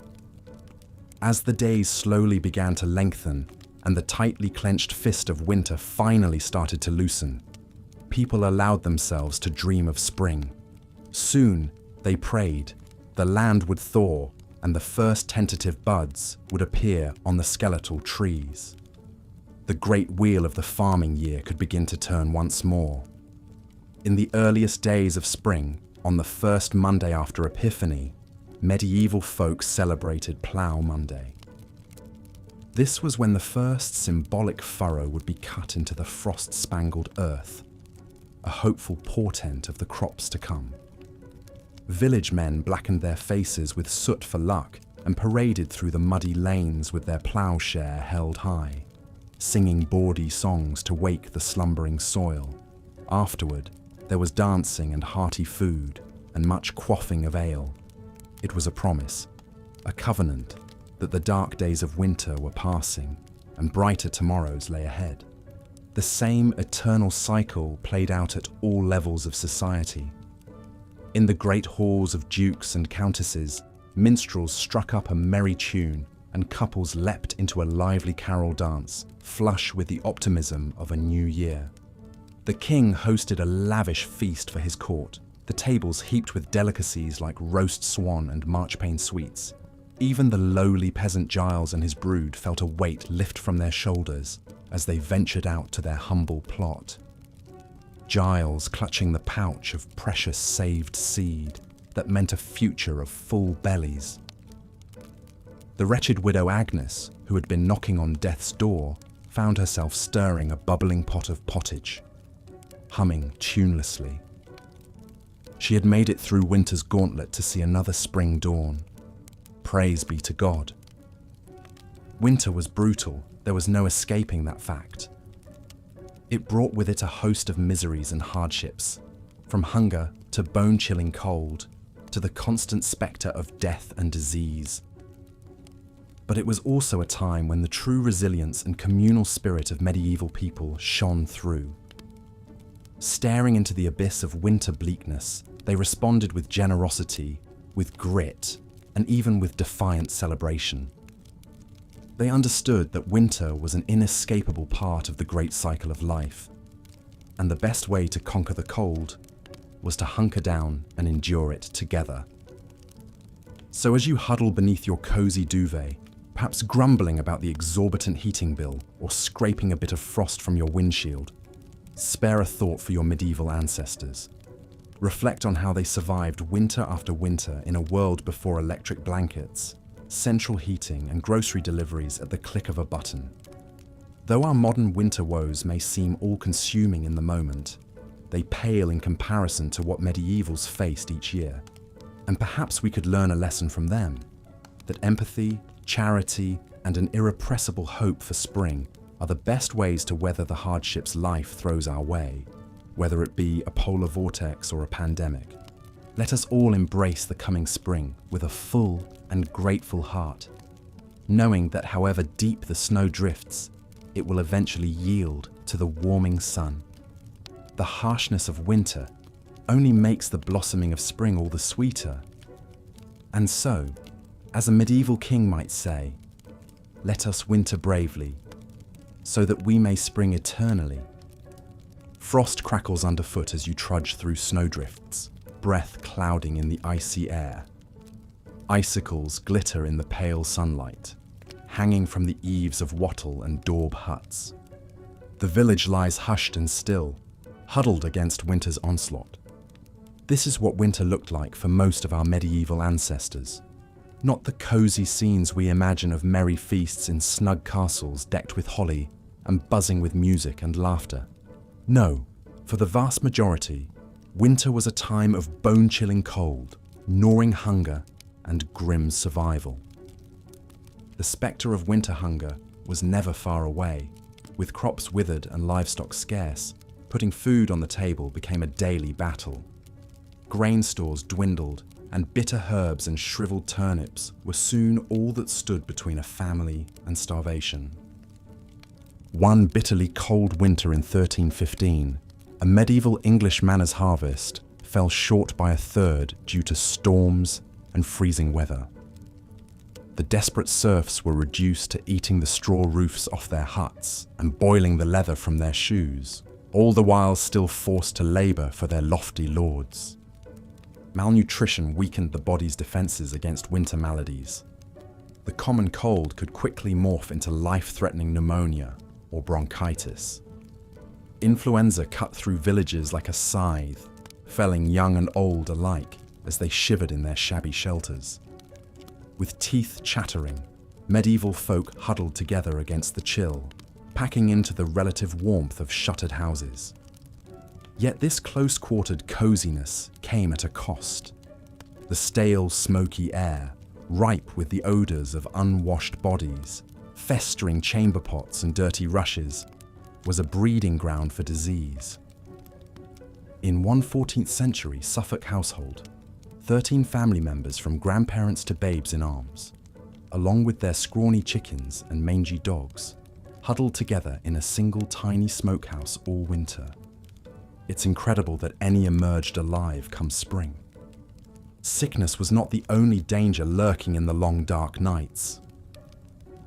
As the days slowly began to lengthen and the tightly clenched fist of winter finally started to loosen, people allowed themselves to dream of spring. Soon, they prayed, the land would thaw and the first tentative buds would appear on the skeletal trees. The great wheel of the farming year could begin to turn once more. In the earliest days of spring, on the first Monday after Epiphany, medieval folk celebrated Plough Monday. This was when the first symbolic furrow would be cut into the frost-spangled earth, a hopeful portent of the crops to come. Village men blackened their faces with soot for luck and paraded through the muddy lanes with their ploughshare held high, singing bawdy songs to wake the slumbering soil. Afterward, there was dancing and hearty food, and much quaffing of ale. It was a promise, a covenant, that the dark days of winter were passing and brighter tomorrows lay ahead. The same eternal cycle played out at all levels of society. In the great halls of dukes and countesses, minstrels struck up a merry tune and couples leapt into a lively carol dance, flush with the optimism of a new year. The king hosted a lavish feast for his court, the tables heaped with delicacies like roast swan and marchpane sweets. Even the lowly peasant Giles and his brood felt a weight lift from their shoulders as they ventured out to their humble plot. Giles clutching the pouch of precious saved seed that meant a future of full bellies. The wretched widow Agnes, who had been knocking on death's door, found herself stirring a bubbling pot of pottage, humming tunelessly. She had made it through winter's gauntlet to see another spring dawn. Praise be to God. Winter was brutal, there was no escaping that fact. It brought with it a host of miseries and hardships, from hunger to bone-chilling cold, to the constant spectre of death and disease. But it was also a time when the true resilience and communal spirit of medieval people shone through. Staring into the abyss of winter bleakness, they responded with generosity, with grit, and even with defiant celebration. They understood that winter was an inescapable part of the great cycle of life, and the best way to conquer the cold was to hunker down and endure it together. So as you huddle beneath your cozy duvet, perhaps grumbling about the exorbitant heating bill or scraping a bit of frost from your windshield, spare a thought for your medieval ancestors. Reflect on how they survived winter after winter in a world before electric blankets, central heating, and grocery deliveries at the click of a button. Though our modern winter woes may seem all-consuming in the moment, they pale in comparison to what medievals faced each year. And perhaps we could learn a lesson from them, that empathy, charity, and an irrepressible hope for spring are the best ways to weather the hardships life throws our way, whether it be a polar vortex or a pandemic. Let us all embrace the coming spring with a full and grateful heart, knowing that however deep the snow drifts, it will eventually yield to the warming sun. The harshness of winter only makes the blossoming of spring all the sweeter. And so, as a medieval king might say, let us winter bravely, so that we may spring eternally. Frost crackles underfoot as you trudge through snowdrifts, breath clouding in the icy air. Icicles glitter in the pale sunlight, hanging from the eaves of wattle and daub huts. The village lies hushed and still, huddled against winter's onslaught. This is what winter looked like for most of our medieval ancestors. Not the cozy scenes we imagine of merry feasts in snug castles decked with holly and buzzing with music and laughter. No, for the vast majority, winter was a time of bone-chilling cold, gnawing hunger, and grim survival. The spectre of winter hunger was never far away. With crops withered and livestock scarce, putting food on the table became a daily battle. Grain stores dwindled, and bitter herbs and shriveled turnips were soon all that stood between a family and starvation. One bitterly cold winter in 1315, a medieval English manor's harvest fell short by a third due to storms and freezing weather. The desperate serfs were reduced to eating the straw roofs off their huts and boiling the leather from their shoes, all the while still forced to labour for their lofty lords. Malnutrition weakened the body's defences against winter maladies. The common cold could quickly morph into life-threatening pneumonia or bronchitis. Influenza cut through villages like a scythe, felling young and old alike as they shivered in their shabby shelters. With teeth chattering, medieval folk huddled together against the chill, packing into the relative warmth of shuttered houses. Yet this close-quartered coziness came at a cost. The stale, smoky air, ripe with the odours of unwashed bodies, festering chamber pots and dirty rushes, was a breeding ground for disease. In one 14th century Suffolk household, 13 family members from grandparents to babes in arms, along with their scrawny chickens and mangy dogs, huddled together in a single tiny smokehouse all winter. It's incredible that any emerged alive come spring. Sickness was not the only danger lurking in the long dark nights.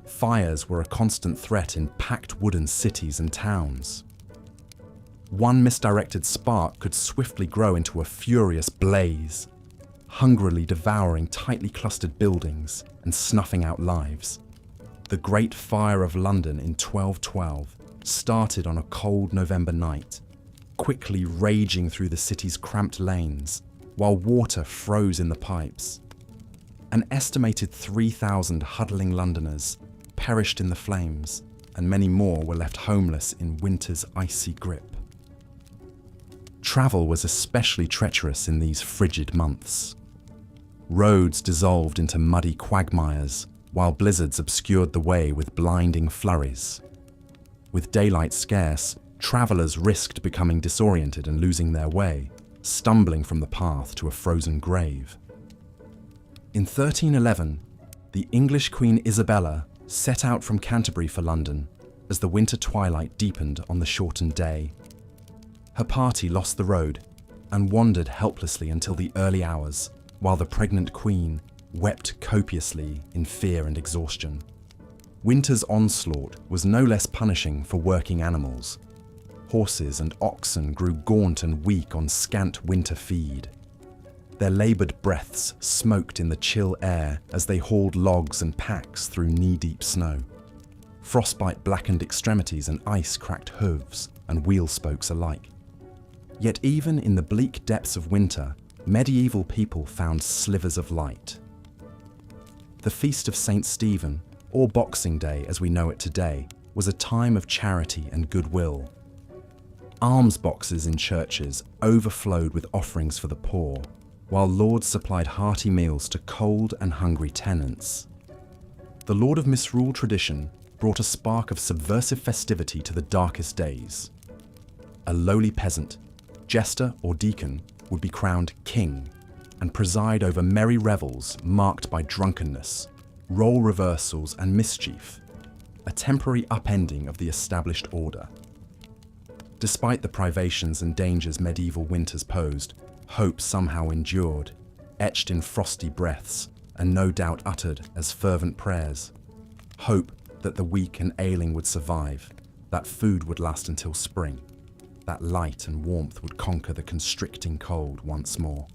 Fires were a constant threat in packed wooden cities and towns. One misdirected spark could swiftly grow into a furious blaze, hungrily devouring tightly clustered buildings and snuffing out lives. The Great Fire of London in 1212 started on a cold November night, quickly raging through the city's cramped lanes, while water froze in the pipes. An estimated 3,000 huddling Londoners perished in the flames, and many more were left homeless in winter's icy grip. Travel was especially treacherous in these frigid months. Roads dissolved into muddy quagmires, while blizzards obscured the way with blinding flurries. With daylight scarce, travellers risked becoming disoriented and losing their way, stumbling from the path to a frozen grave. In 1311, the English Queen Isabella set out from Canterbury for London as the winter twilight deepened on the shortened day. Her party lost the road and wandered helplessly until the early hours, while the pregnant queen wept copiously in fear and exhaustion. Winter's onslaught was no less punishing for working animals. Horses and oxen grew gaunt and weak on scant winter feed. Their laboured breaths smoked in the chill air as they hauled logs and packs through knee-deep snow. Frostbite blackened extremities and ice cracked hooves and wheel spokes alike. Yet even in the bleak depths of winter, medieval people found slivers of light. The Feast of St. Stephen, or Boxing Day as we know it today, was a time of charity and goodwill. Alms boxes in churches overflowed with offerings for the poor, while lords supplied hearty meals to cold and hungry tenants. The Lord of Misrule tradition brought a spark of subversive festivity to the darkest days. A lowly peasant, jester or deacon, would be crowned king and preside over merry revels marked by drunkenness, role reversals and mischief, a temporary upending of the established order. Despite the privations and dangers medieval winters posed, hope somehow endured, etched in frosty breaths and no doubt uttered as fervent prayers. Hope that the weak and ailing would survive, that food would last until spring, that light and warmth would conquer the constricting cold once more.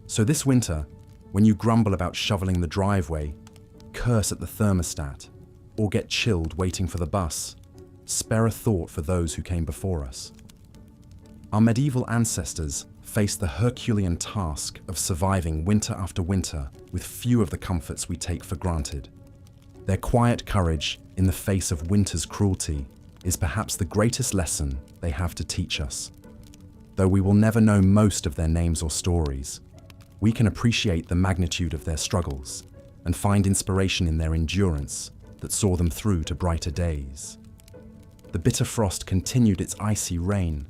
So this winter, when you grumble about shoveling the driveway, curse at the thermostat, or get chilled waiting for the bus, spare a thought for those who came before us. Our medieval ancestors faced the Herculean task of surviving winter after winter with few of the comforts we take for granted. Their quiet courage in the face of winter's cruelty is perhaps the greatest lesson they have to teach us. Though we will never know most of their names or stories, we can appreciate the magnitude of their struggles and find inspiration in their endurance that saw them through to brighter days. The bitter frost continued its icy reign,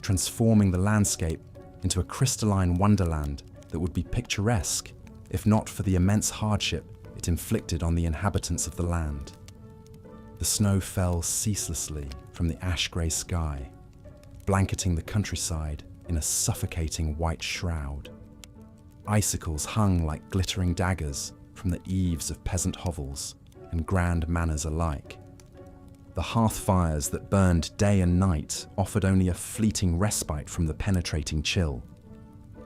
transforming the landscape into a crystalline wonderland that would be picturesque if not for the immense hardship it inflicted on the inhabitants of the land. The snow fell ceaselessly from the ash-grey sky, blanketing the countryside in a suffocating white shroud. Icicles hung like glittering daggers from the eaves of peasant hovels and grand manors alike. The hearth fires that burned day and night offered only a fleeting respite from the penetrating chill.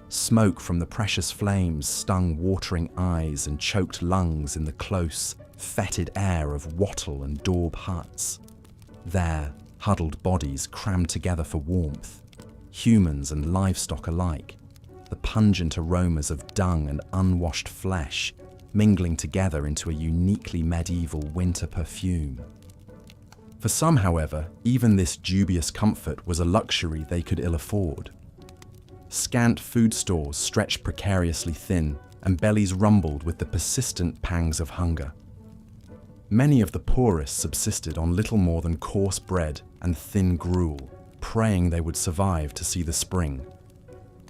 Smoke from the precious flames stung watering eyes and choked lungs in the close, fetid air of wattle and daub huts. There, huddled bodies crammed together for warmth, humans and livestock alike, the pungent aromas of dung and unwashed flesh mingling together into a uniquely medieval winter perfume. For some, however, even this dubious comfort was a luxury they could ill afford. Scant food stores stretched precariously thin, and bellies rumbled with the persistent pangs of hunger. Many of the poorest subsisted on little more than coarse bread and thin gruel, praying they would survive to see the spring.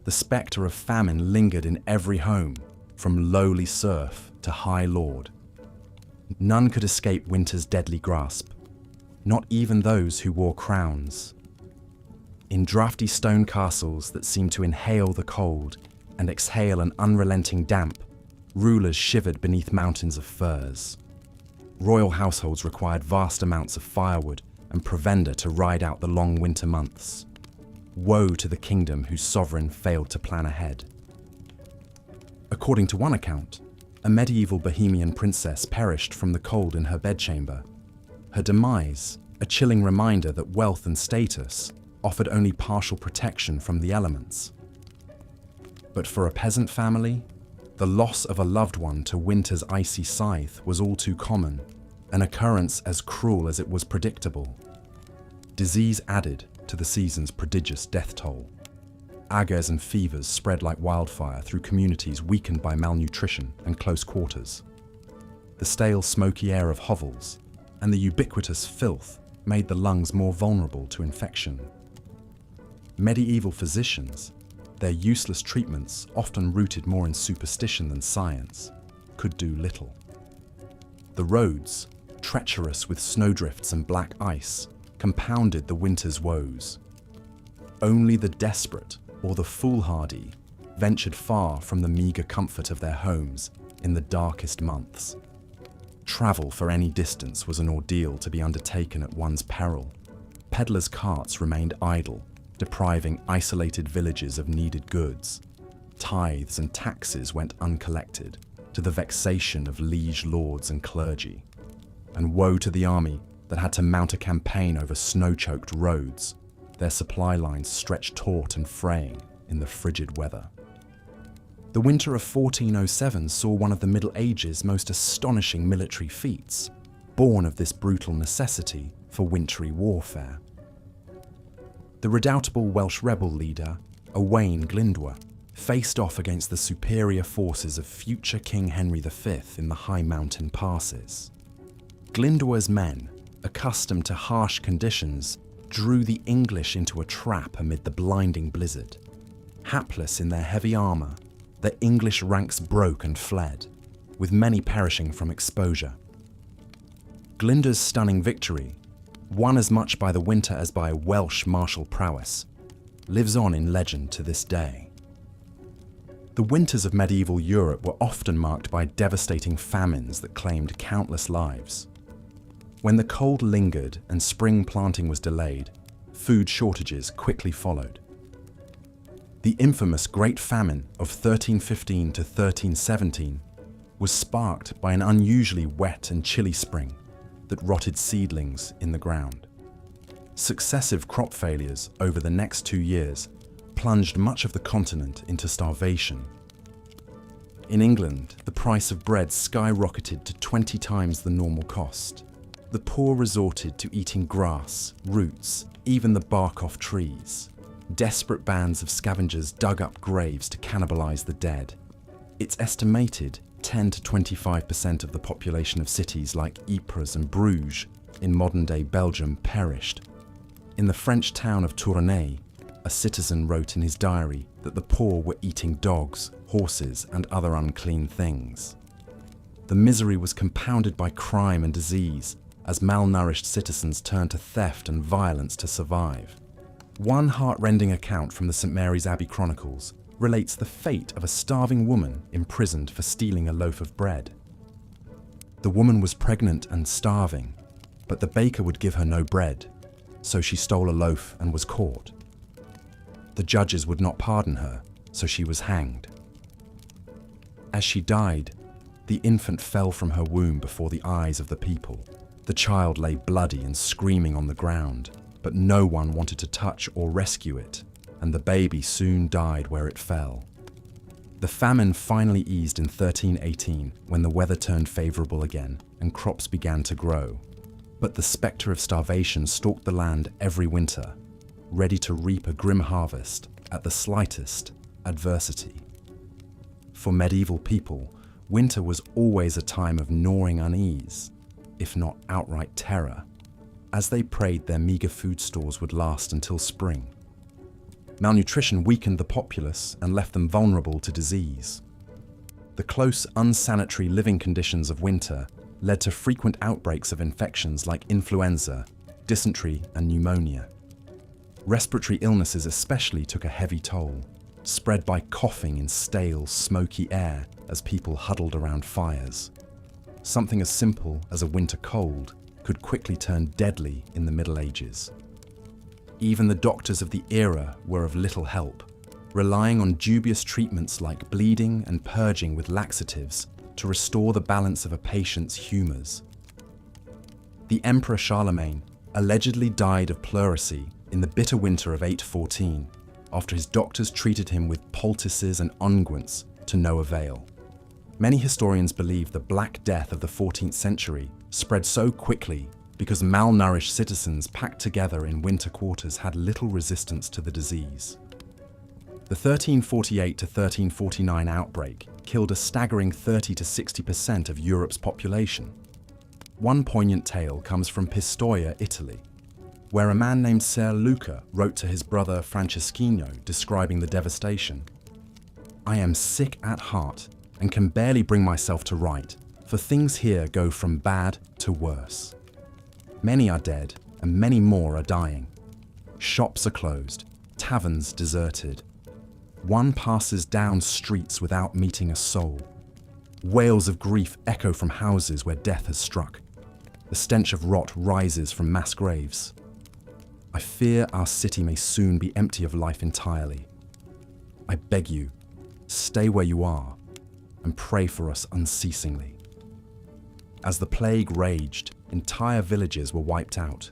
The spectre of famine lingered in every home, from lowly serf to high lord. None could escape winter's deadly grasp, not even those who wore crowns. In draughty stone castles that seemed to inhale the cold and exhale an unrelenting damp, rulers shivered beneath mountains of furs. Royal households required vast amounts of firewood and provender to ride out the long winter months. Woe to the kingdom whose sovereign failed to plan ahead. According to one account, a medieval Bohemian princess perished from the cold in her bedchamber. Her demise, a chilling reminder that wealth and status offered only partial protection from the elements. But for a peasant family, the loss of a loved one to winter's icy scythe was all too common, an occurrence as cruel as it was predictable. Disease added to the season's prodigious death toll. Agues and fevers spread like wildfire through communities weakened by malnutrition and close quarters. The stale, smoky air of hovels and the ubiquitous filth made the lungs more vulnerable to infection. Medieval physicians, their useless treatments, often rooted more in superstition than science, could do little. The roads, treacherous with snowdrifts and black ice, compounded the winter's woes. Only the desperate or the foolhardy ventured far from the meagre comfort of their homes in the darkest months. Travel for any distance was an ordeal to be undertaken at one's peril. Peddlers' carts remained idle, depriving isolated villages of needed goods. Tithes and taxes went uncollected, to the vexation of liege lords and clergy. And woe to the army that had to mount a campaign over snow-choked roads, their supply lines stretched taut and fraying in the frigid weather. The winter of 1407 saw one of the Middle Ages' most astonishing military feats, born of this brutal necessity for wintry warfare. The redoubtable Welsh rebel leader, Owain Glyndwr, faced off against the superior forces of future King Henry V in the high mountain passes. Glyndwr's men, accustomed to harsh conditions, drew the English into a trap amid the blinding blizzard. Hapless in their heavy armour, the English ranks broke and fled, with many perishing from exposure. Glyndwr's stunning victory, won as much by the winter as by Welsh martial prowess, lives on in legend to this day. The winters of medieval Europe were often marked by devastating famines that claimed countless lives. When the cold lingered and spring planting was delayed, food shortages quickly followed. The infamous Great Famine of 1315 to 1317 was sparked by an unusually wet and chilly spring that rotted seedlings in the ground. Successive crop failures over the next 2 years plunged much of the continent into starvation. In England, the price of bread skyrocketed to 20 times the normal cost. The poor resorted to eating grass, roots, even the bark off trees. Desperate bands of scavengers dug up graves to cannibalize the dead. It's estimated 10 to 25% of the population of cities like Ypres and Bruges in modern-day Belgium perished. In the French town of Tournai, a citizen wrote in his diary that the poor were eating dogs, horses, and other unclean things. The misery was compounded by crime and disease, as malnourished citizens turned to theft and violence to survive. One heart-rending account from the St. Mary's Abbey Chronicles relates the fate of a starving woman imprisoned for stealing a loaf of bread. The woman was pregnant and starving, but the baker would give her no bread, so she stole a loaf and was caught. The judges would not pardon her, so she was hanged. As she died, the infant fell from her womb before the eyes of the people. The child lay bloody and screaming on the ground, but no one wanted to touch or rescue it, and the baby soon died where it fell. The famine finally eased in 1318 when the weather turned favourable again and crops began to grow. But the spectre of starvation stalked the land every winter, ready to reap a grim harvest at the slightest adversity. For medieval people, winter was always a time of gnawing unease, if not outright terror, as they prayed their meagre food stores would last until spring. Malnutrition weakened the populace and left them vulnerable to disease. The close, unsanitary living conditions of winter led to frequent outbreaks of infections like influenza, dysentery, and pneumonia. Respiratory illnesses especially took a heavy toll, spread by coughing in stale, smoky air as people huddled around fires. Something as simple as a winter cold could quickly turn deadly in the Middle Ages. Even the doctors of the era were of little help, relying on dubious treatments like bleeding and purging with laxatives to restore the balance of a patient's humours. The Emperor Charlemagne allegedly died of pleurisy in the bitter winter of 814, after his doctors treated him with poultices and unguents to no avail. Many historians believe the Black Death of the 14th century spread so quickly because malnourished citizens packed together in winter quarters had little resistance to the disease. The 1348 to 1349 outbreak killed a staggering 30 to 60% of Europe's population. One poignant tale comes from Pistoia, Italy, where a man named Ser Luca wrote to his brother Franceschino describing the devastation. "I am sick at heart and can barely bring myself to write, for things here go from bad to worse. Many are dead, and many more are dying. Shops are closed, taverns deserted. One passes down streets without meeting a soul. Wails of grief echo from houses where death has struck. The stench of rot rises from mass graves. I fear our city may soon be empty of life entirely. I beg you, stay where you are and pray for us unceasingly." As the plague raged, entire villages were wiped out.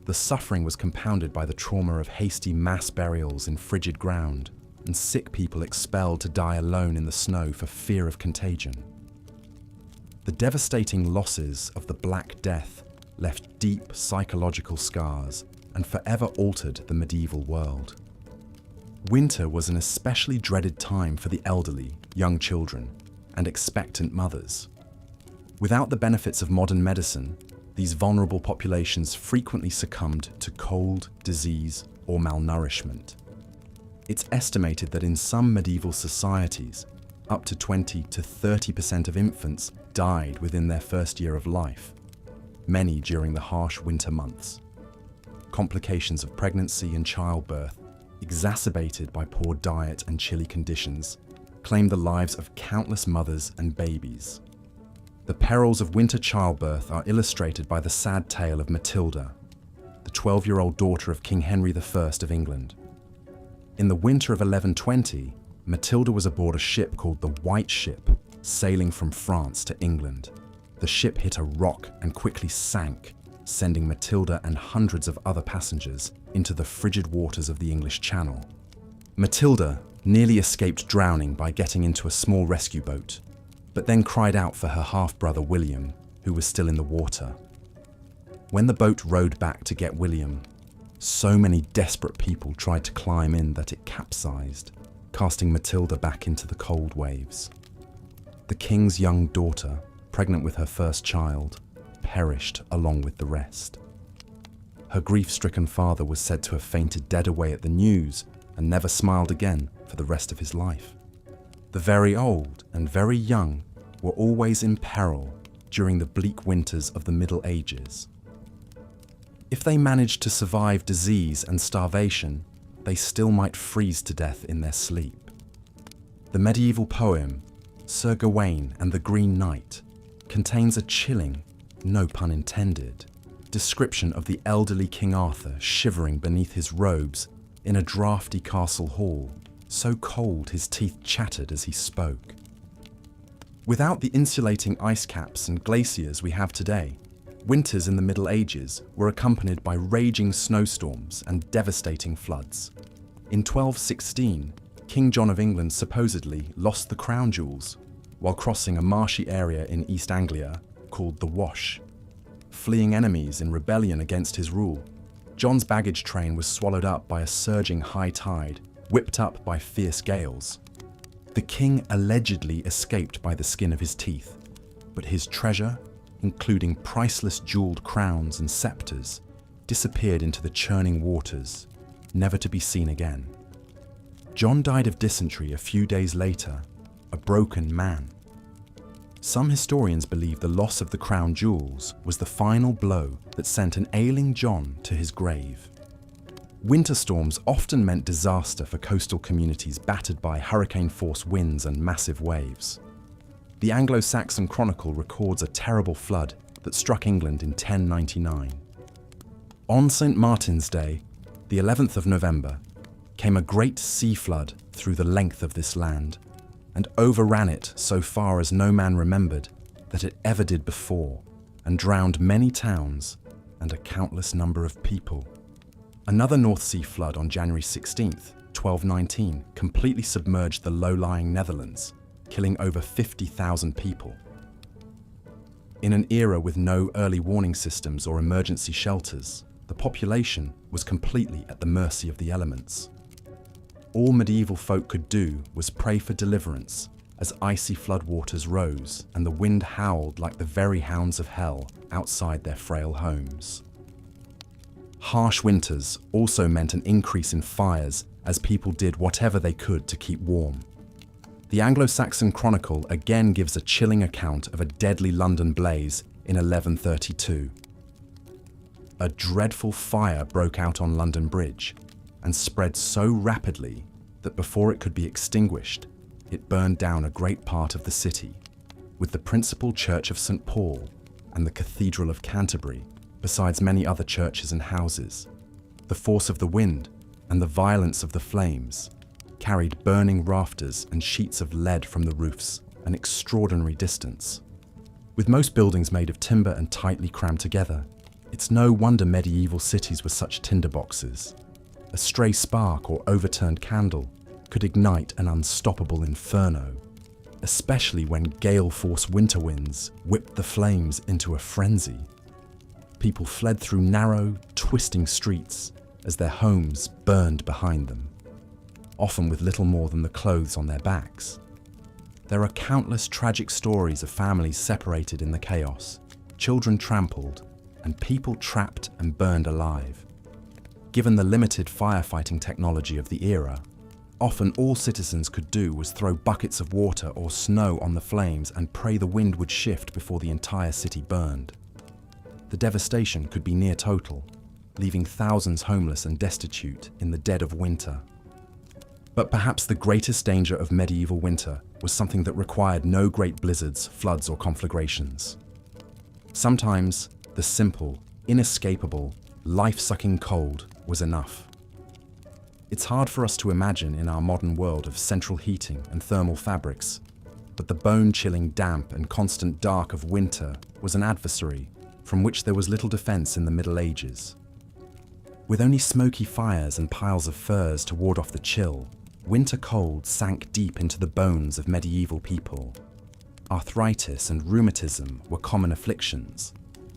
The suffering was compounded by the trauma of hasty mass burials in frigid ground and sick people expelled to die alone in the snow for fear of contagion. The devastating losses of the Black Death left deep psychological scars and forever altered the medieval world. Winter was an especially dreaded time for the elderly, young children, and expectant mothers. Without the benefits of modern medicine, these vulnerable populations frequently succumbed to cold, disease, or malnourishment. It's estimated that in some medieval societies, up to 20 to 30% of infants died within their first year of life, many during the harsh winter months. Complications of pregnancy and childbirth, exacerbated by poor diet and chilly conditions, claimed the lives of countless mothers and babies. The perils of winter childbirth are illustrated by the sad tale of Matilda, the 12-year-old daughter of King Henry I of England. In the winter of 1120, Matilda was aboard a ship called the White Ship, sailing from France to England. The ship hit a rock and quickly sank, sending Matilda and hundreds of other passengers into the frigid waters of the English Channel. Matilda nearly escaped drowning by getting into a small rescue boat, but then cried out for her half-brother William, who was still in the water. When the boat rowed back to get William, so many desperate people tried to climb in that it capsized, casting Matilda back into the cold waves. The king's young daughter, pregnant with her first child, perished along with the rest. Her grief-stricken father was said to have fainted dead away at the news and never smiled again for the rest of his life. The very old and very young were always in peril during the bleak winters of the Middle Ages. If they managed to survive disease and starvation, they still might freeze to death in their sleep. The medieval poem, Sir Gawain and the Green Knight, contains a chilling, no pun intended, description of the elderly King Arthur shivering beneath his robes in a draughty castle hall, so cold his teeth chattered as he spoke. Without the insulating ice caps and glaciers we have today, winters in the Middle Ages were accompanied by raging snowstorms and devastating floods. In 1216, King John of England supposedly lost the crown jewels while crossing a marshy area in East Anglia called the Wash. Fleeing enemies in rebellion against his rule, John's baggage train was swallowed up by a surging high tide, whipped up by fierce gales. The king allegedly escaped by the skin of his teeth, but his treasure, including priceless jeweled crowns and scepters, disappeared into the churning waters, never to be seen again. John died of dysentery a few days later, a broken man. Some historians believe the loss of the crown jewels was the final blow that sent an ailing John to his grave. Winter storms often meant disaster for coastal communities battered by hurricane-force winds and massive waves. The Anglo-Saxon Chronicle records a terrible flood that struck England in 1099. On St. Martin's Day, the 11th of November, came a great sea flood through the length of this land, and overran it so far as no man remembered that it ever did before, and drowned many towns and a countless number of people. Another North Sea flood on January 16th, 1219, completely submerged the low-lying Netherlands, killing over 50,000 people. In an era with no early warning systems or emergency shelters, the population was completely at the mercy of the elements. All medieval folk could do was pray for deliverance as icy floodwaters rose and the wind howled like the very hounds of hell outside their frail homes. Harsh winters also meant an increase in fires as people did whatever they could to keep warm. The Anglo-Saxon Chronicle again gives a chilling account of a deadly London blaze in 1132. A dreadful fire broke out on London Bridge and spread so rapidly that before it could be extinguished, it burned down a great part of the city, with the principal church of St. Paul and the Cathedral of Canterbury, besides many other churches and houses. The force of the wind and the violence of the flames carried burning rafters and sheets of lead from the roofs an extraordinary distance. With most buildings made of timber and tightly crammed together, it's no wonder medieval cities were such tinderboxes. A stray spark or overturned candle could ignite an unstoppable inferno, especially when gale-force winter winds whipped the flames into a frenzy. People fled through narrow, twisting streets as their homes burned behind them, often with little more than the clothes on their backs. There are countless tragic stories of families separated in the chaos, children trampled, and people trapped and burned alive. Given the limited firefighting technology of the era, often all citizens could do was throw buckets of water or snow on the flames and pray the wind would shift before the entire city burned. The devastation could be near total, leaving thousands homeless and destitute in the dead of winter. But perhaps the greatest danger of medieval winter was something that required no great blizzards, floods, or conflagrations. Sometimes the simple, inescapable, life-sucking cold was enough. It's hard for us to imagine in our modern world of central heating and thermal fabrics, but the bone-chilling damp and constant dark of winter was an adversary from which there was little defense in the Middle Ages. With only smoky fires and piles of furs to ward off the chill, winter cold sank deep into the bones of medieval people. Arthritis and rheumatism were common afflictions,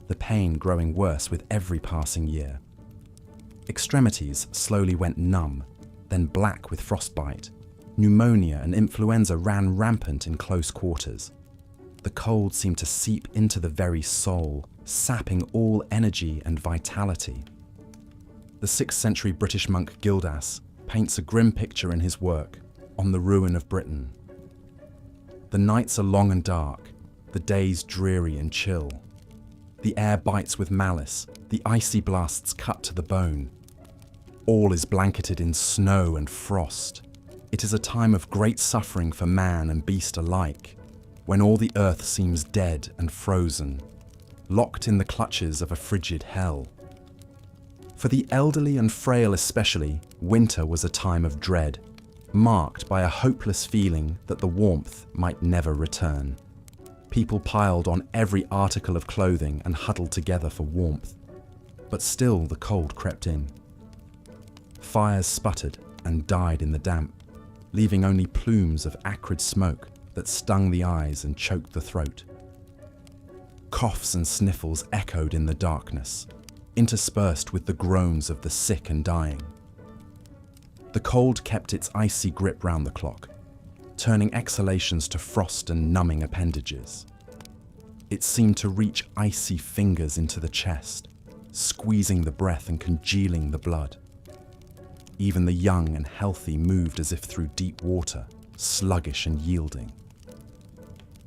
the pain growing worse with every passing year. Extremities slowly went numb, then black with frostbite. Pneumonia and influenza ran rampant in close quarters. The cold seemed to seep into the very soul, sapping all energy and vitality. the 6th century British monk Gildas paints a grim picture in his work, On the Ruin of Britain. The nights are long and dark, the days dreary and chill. The air bites with malice, the icy blasts cut to the bone. All is blanketed in snow and frost. It is a time of great suffering for man and beast alike, when all the earth seems dead and frozen, locked in the clutches of a frigid hell. For the elderly and frail especially, winter was a time of dread, marked by a hopeless feeling that the warmth might never return. People piled on every article of clothing and huddled together for warmth, but still the cold crept in. Fires sputtered and died in the damp, leaving only plumes of acrid smoke that stung the eyes and choked the throat. Coughs and sniffles echoed in the darkness, interspersed with the groans of the sick and dying. The cold kept its icy grip round the clock, turning exhalations to frost and numbing appendages. It seemed to reach icy fingers into the chest, squeezing the breath and congealing the blood. Even the young and healthy moved as if through deep water, sluggish and yielding.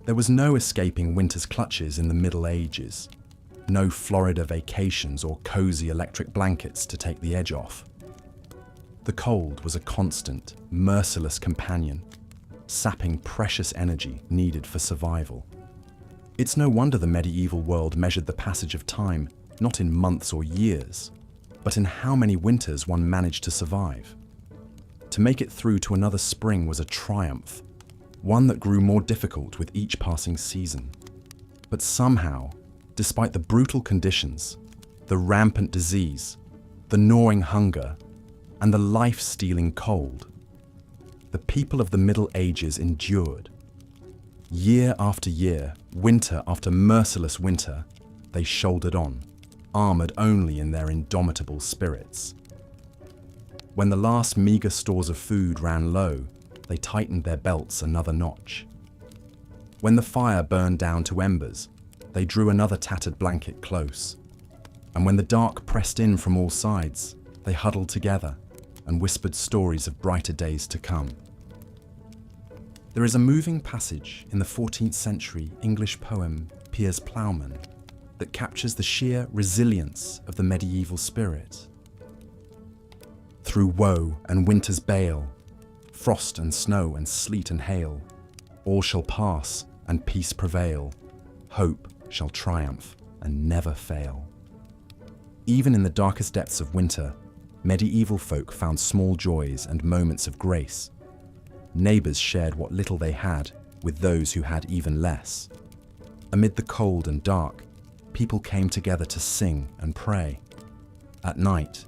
There was no escaping winter's clutches in the Middle Ages, no Florida vacations or cozy electric blankets to take the edge off. The cold was a constant, merciless companion, sapping precious energy needed for survival. It's no wonder the medieval world measured the passage of time not in months or years, but in how many winters one managed to survive. To make it through to another spring was a triumph, one that grew more difficult with each passing season. But somehow, despite the brutal conditions, the rampant disease, the gnawing hunger, and the life-stealing cold, the people of the Middle Ages endured. Year after year, winter after merciless winter, they shouldered on, armored only in their indomitable spirits. When the last meager stores of food ran low, they tightened their belts another notch. When the fire burned down to embers, they drew another tattered blanket close. And when the dark pressed in from all sides, they huddled together and whispered stories of brighter days to come. There is a moving passage in the 14th century English poem Piers Plowman that captures the sheer resilience of the medieval spirit. Through woe and winter's bale, frost and snow and sleet and hail, all shall pass and peace prevail, hope shall triumph and never fail. Even in the darkest depths of winter, medieval folk found small joys and moments of grace. Neighbours shared what little they had with those who had even less. Amid the cold and dark, people came together to sing and pray. At night,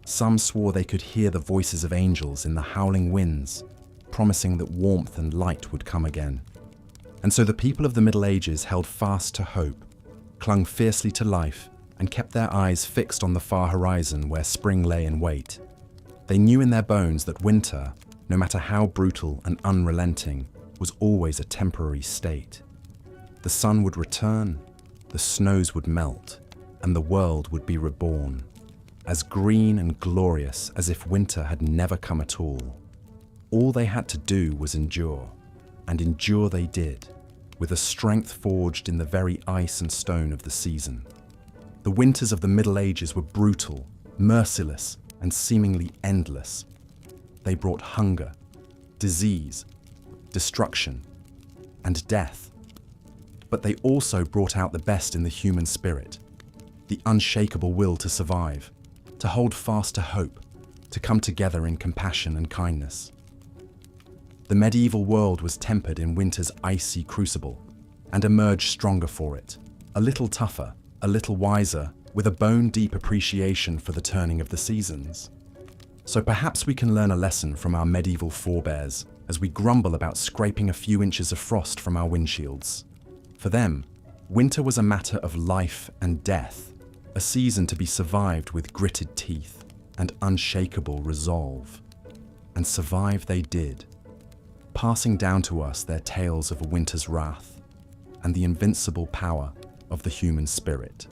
some swore they could hear the voices of angels in the howling winds, promising that warmth and light would come again. And so the people of the Middle Ages held fast to hope, clung fiercely to life, and kept their eyes fixed on the far horizon where spring lay in wait. They knew in their bones that winter, no matter how brutal and unrelenting, was always a temporary state. The sun would return, the snows would melt, and the world would be reborn, as green and glorious as if winter had never come at all. All they had to do was endure, and endure they did, with a strength forged in the very ice and stone of the season. The winters of the Middle Ages were brutal, merciless, and seemingly endless. They brought hunger, disease, destruction, and death. But they also brought out the best in the human spirit, the unshakable will to survive, to hold fast to hope, to come together in compassion and kindness. The medieval world was tempered in winter's icy crucible and emerged stronger for it, a little tougher, a little wiser, with a bone-deep appreciation for the turning of the seasons. So perhaps we can learn a lesson from our medieval forebears as we grumble about scraping a few inches of frost from our windshields. For them, winter was a matter of life and death, a season to be survived with gritted teeth and unshakable resolve. And survive they did, passing down to us their tales of a winter's wrath and the invincible power of the human spirit.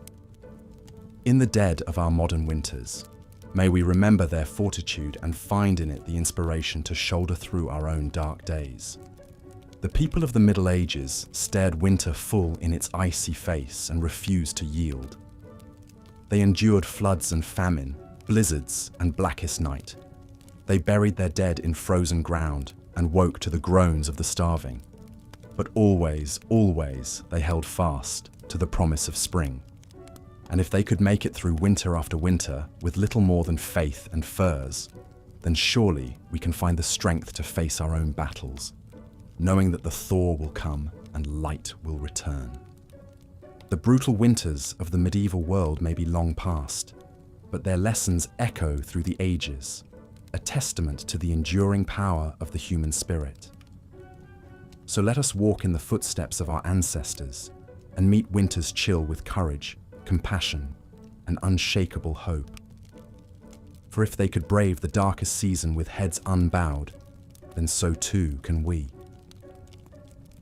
In the dead of our modern winters, May we remember their fortitude and find in it the inspiration to shoulder through our own dark days. The people of the Middle Ages stared winter full in its icy face and refused to yield. They endured floods and famine, blizzards and blackest night. They buried their dead in frozen ground and woke to the groans of the starving. But always, always they held fast to the promise of spring. And if they could make it through winter after winter with little more than faith and furs, then surely we can find the strength to face our own battles, knowing that the thaw will come and light will return. The brutal winters of the medieval world may be long past, but their lessons echo through the ages, a testament to the enduring power of the human spirit. So let us walk in the footsteps of our ancestors and meet winter's chill with courage, compassion, and unshakable hope. For if they could brave the darkest season with heads unbowed, then so too can we.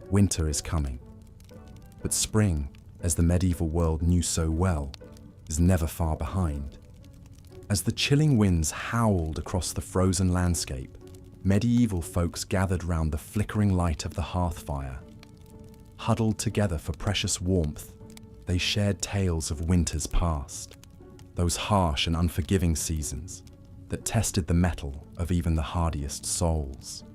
Winter is coming, but spring, as the medieval world knew so well, is never far behind. As the chilling winds howled across the frozen landscape, medieval folks gathered round the flickering light of the hearth fire. Huddled together for precious warmth, they shared tales of winters past, those harsh and unforgiving seasons that tested the mettle of even the hardiest souls.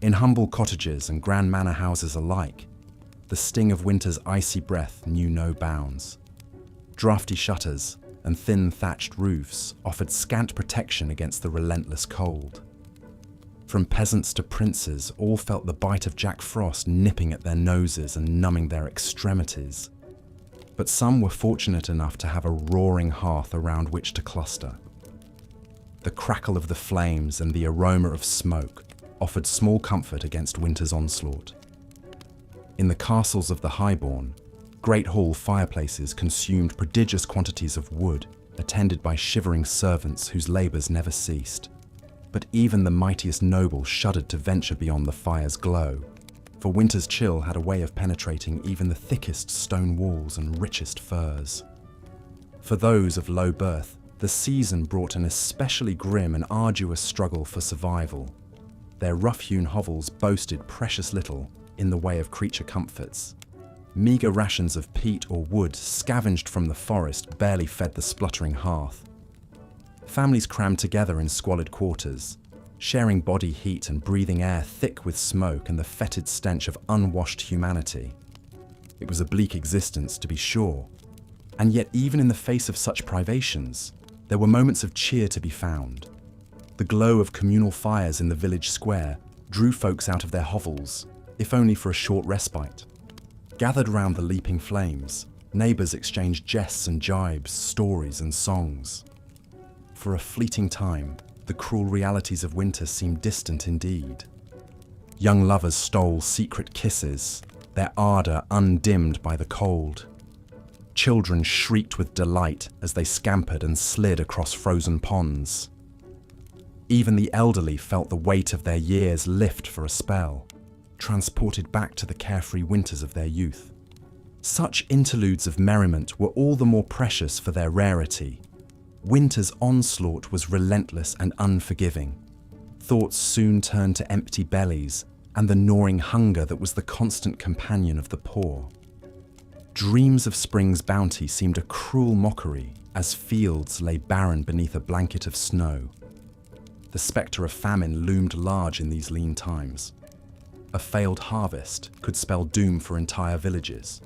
In humble cottages and grand manor houses alike, the sting of winter's icy breath knew no bounds. Drafty shutters and thin thatched roofs offered scant protection against the relentless cold. From peasants to princes, all felt the bite of Jack Frost nipping at their noses and numbing their extremities. But some were fortunate enough to have a roaring hearth around which to cluster. The crackle of the flames and the aroma of smoke offered small comfort against winter's onslaught. In the castles of the highborn, great hall fireplaces consumed prodigious quantities of wood, attended by shivering servants whose labours never ceased. But even the mightiest noble shuddered to venture beyond the fire's glow, for winter's chill had a way of penetrating even the thickest stone walls and richest furs. For those of low birth, the season brought an especially grim and arduous struggle for survival. Their rough-hewn hovels boasted precious little in the way of creature comforts. Meagre rations of peat or wood scavenged from the forest barely fed the spluttering hearth. Families crammed together in squalid quarters, sharing body heat and breathing air thick with smoke and the fetid stench of unwashed humanity. It was a bleak existence, to be sure, and yet even in the face of such privations, there were moments of cheer to be found. The glow of communal fires in the village square drew folks out of their hovels, if only for a short respite. Gathered round the leaping flames, neighbours exchanged jests and jibes, stories and songs. For a fleeting time, the cruel realities of winter seemed distant indeed. Young lovers stole secret kisses, their ardour undimmed by the cold. Children shrieked with delight as they scampered and slid across frozen ponds. Even the elderly felt the weight of their years lift for a spell, transported back to the carefree winters of their youth. Such interludes of merriment were all the more precious for their rarity. Winter's onslaught was relentless and unforgiving. Thoughts soon turned to empty bellies and the gnawing hunger that was the constant companion of the poor. Dreams of spring's bounty seemed a cruel mockery as fields lay barren beneath a blanket of snow. The spectre of famine loomed large in these lean times. A failed harvest could spell doom for entire villages.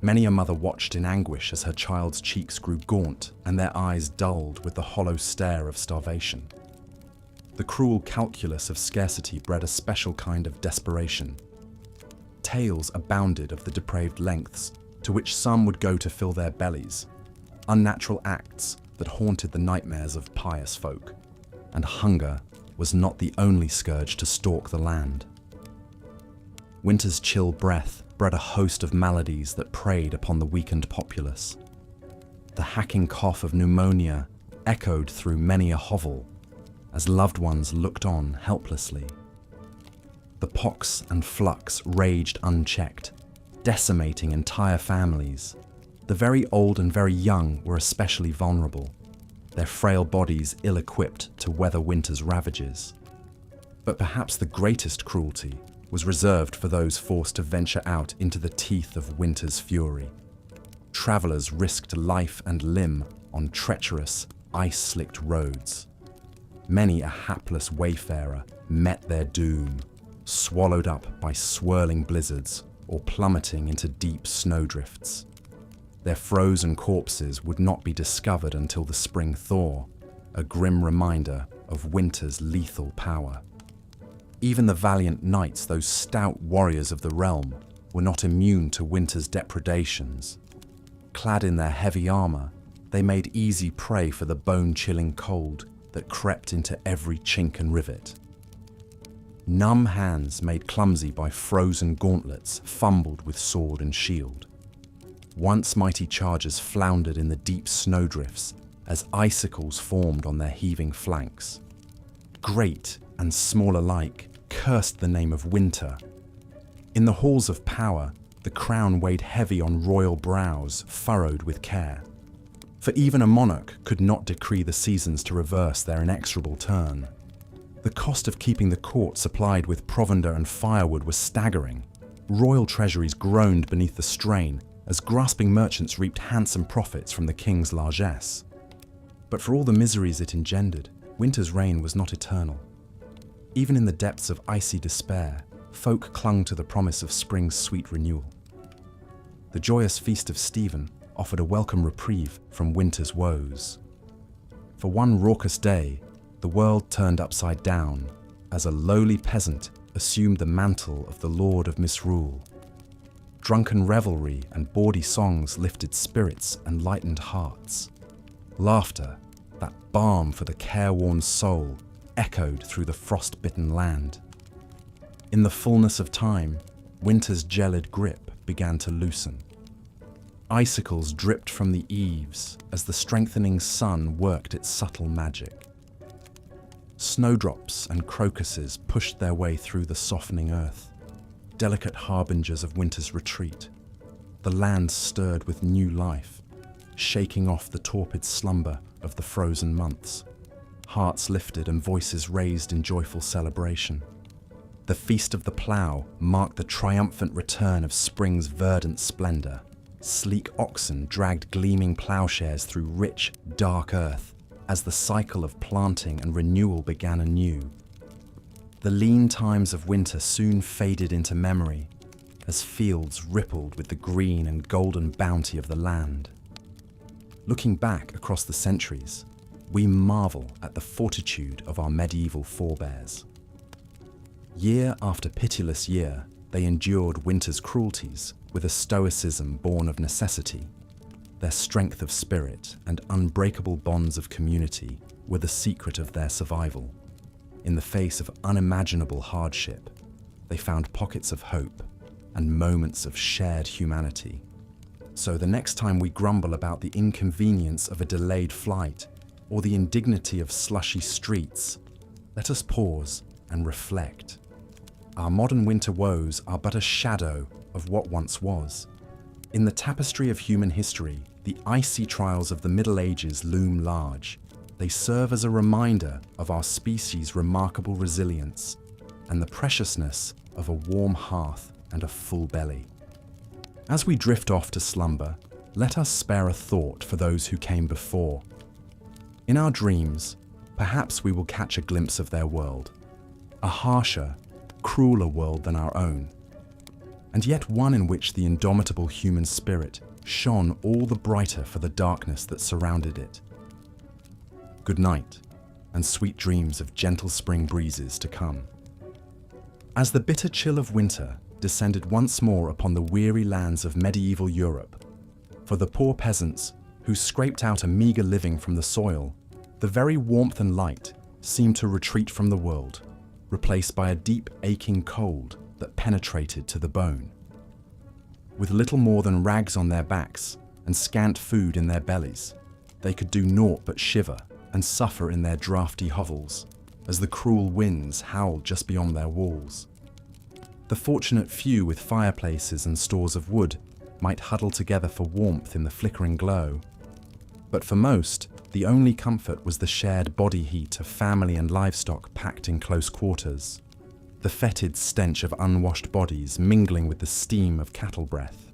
Many a mother watched in anguish as her child's cheeks grew gaunt and their eyes dulled with the hollow stare of starvation. The cruel calculus of scarcity bred a special kind of desperation. Tales abounded of the depraved lengths to which some would go to fill their bellies, unnatural acts that haunted the nightmares of pious folk, and hunger was not the only scourge to stalk the land. Winter's chill breath bred a host of maladies that preyed upon the weakened populace. The hacking cough of pneumonia echoed through many a hovel as loved ones looked on helplessly. The pox and flux raged unchecked, decimating entire families. The very old and very young were especially vulnerable. their frail bodies ill-equipped to weather winter's ravages. But perhaps the greatest cruelty was reserved for those forced to venture out into the teeth of winter's fury. Travelers risked life and limb on treacherous, ice-slicked roads. Many a hapless wayfarer met their doom, swallowed up by swirling blizzards or plummeting into deep snowdrifts. Their frozen corpses would not be discovered until the spring thaw, a grim reminder of winter's lethal power. Even the valiant knights, those stout warriors of the realm, were not immune to winter's depredations. Clad in their heavy armor, they made easy prey for the bone-chilling cold that crept into every chink and rivet. Numb hands made clumsy by frozen gauntlets fumbled with sword and shield. Once mighty chargers floundered in the deep snowdrifts as icicles formed on their heaving flanks. Great and small alike cursed the name of winter. In the halls of power, the crown weighed heavy on royal brows furrowed with care. For even a monarch could not decree the seasons to reverse their inexorable turn. The cost of keeping the court supplied with provender and firewood was staggering. Royal treasuries groaned beneath the strain as grasping merchants reaped handsome profits from the king's largesse. But for all the miseries it engendered, winter's reign was not eternal. Even in the depths of icy despair, folk clung to the promise of spring's sweet renewal. The joyous feast of Stephen offered a welcome reprieve from winter's woes. For one raucous day, the world turned upside down as a lowly peasant assumed the mantle of the Lord of Misrule. Drunken revelry and bawdy songs lifted spirits and lightened hearts. Laughter, that balm for the careworn soul, echoed through the frost-bitten land. In the fullness of time, winter's gelid grip began to loosen. Icicles dripped from the eaves as the strengthening sun worked its subtle magic. Snowdrops and crocuses pushed their way through the softening earth, delicate harbingers of winter's retreat. The land stirred with new life, shaking off the torpid slumber of the frozen months. Hearts lifted and voices raised in joyful celebration. The Feast of the Plough marked the triumphant return of spring's verdant splendor. Sleek oxen dragged gleaming plowshares through rich, dark earth as the cycle of planting and renewal began anew. The lean times of winter soon faded into memory as fields rippled with the green and golden bounty of the land. Looking back across the centuries, we marvel at the fortitude of our medieval forebears. Year after pitiless year, they endured winter's cruelties with a stoicism born of necessity. Their strength of spirit and unbreakable bonds of community were the secret of their survival. In the face of unimaginable hardship, they found pockets of hope and moments of shared humanity. So the next time we grumble about the inconvenience of a delayed flight or the indignity of slushy streets, let us pause and reflect. Our modern winter woes are but a shadow of what once was. In the tapestry of human history, the icy trials of the Middle Ages loom large. They serve as a reminder of our species' remarkable resilience and the preciousness of a warm hearth and a full belly. As we drift off to slumber, let us spare a thought for those who came before. In our dreams, perhaps we will catch a glimpse of their world, a harsher, crueler world than our own, and yet one in which the indomitable human spirit shone all the brighter for the darkness that surrounded it. Good night, and sweet dreams of gentle spring breezes to come. As the bitter chill of winter descended once more upon the weary lands of medieval Europe, for the poor peasants who scraped out a meager living from the soil, the very warmth and light seemed to retreat from the world, replaced by a deep aching cold that penetrated to the bone. With little more than rags on their backs and scant food in their bellies, they could do naught but shiver and suffer in their draughty hovels as the cruel winds howled just beyond their walls. The fortunate few with fireplaces and stores of wood might huddle together for warmth in the flickering glow, but for most, The only comfort was the shared body heat of family and livestock packed in close quarters, the fetid stench of unwashed bodies mingling with the steam of cattle breath.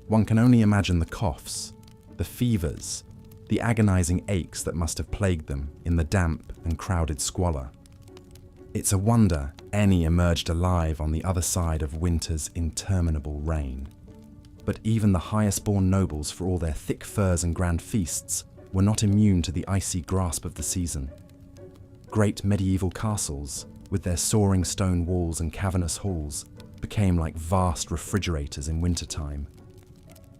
One can only imagine the coughs, the fevers, the agonizing aches that must have plagued them in the damp and crowded squalor. It's a wonder any emerged alive on the other side of winter's interminable reign. But even the highest-born nobles, for all their thick furs and grand feasts, were not immune to the icy grasp of the season. Great medieval castles, with their soaring stone walls and cavernous halls, became like vast refrigerators in wintertime.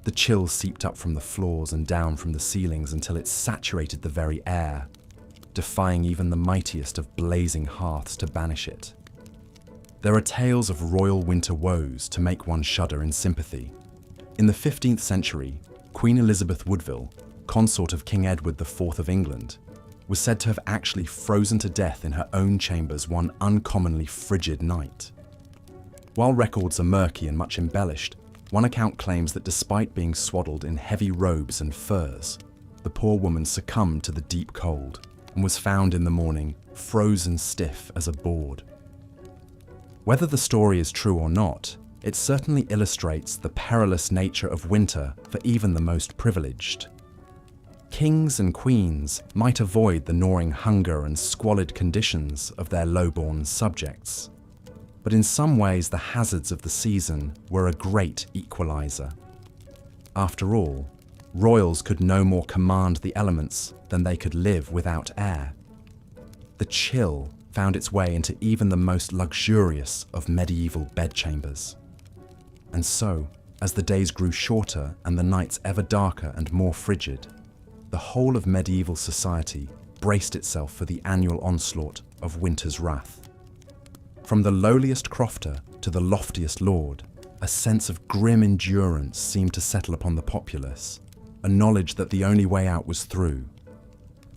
The chill seeped up from the floors and down from the ceilings until it saturated the very air, defying even the mightiest of blazing hearths to banish it. There are tales of royal winter woes to make one shudder in sympathy. In the 15th century, Queen Elizabeth Woodville, consort of King Edward IV of England, was said to have actually frozen to death in her own chambers one uncommonly frigid night. While records are murky and much embellished, one account claims that despite being swaddled in heavy robes and furs, the poor woman succumbed to the deep cold and was found in the morning frozen stiff as a board. Whether the story is true or not, it certainly illustrates the perilous nature of winter for even the most privileged. Kings and queens might avoid the gnawing hunger and squalid conditions of their low-born subjects, but in some ways the hazards of the season were a great equalizer. After all, royals could no more command the elements than they could live without air. The chill found its way into even the most luxurious of medieval bedchambers. And so, as the days grew shorter and the nights ever darker and more frigid, the whole of medieval society braced itself for the annual onslaught of winter's wrath. From the lowliest crofter to the loftiest lord, a sense of grim endurance seemed to settle upon the populace, a knowledge that the only way out was through.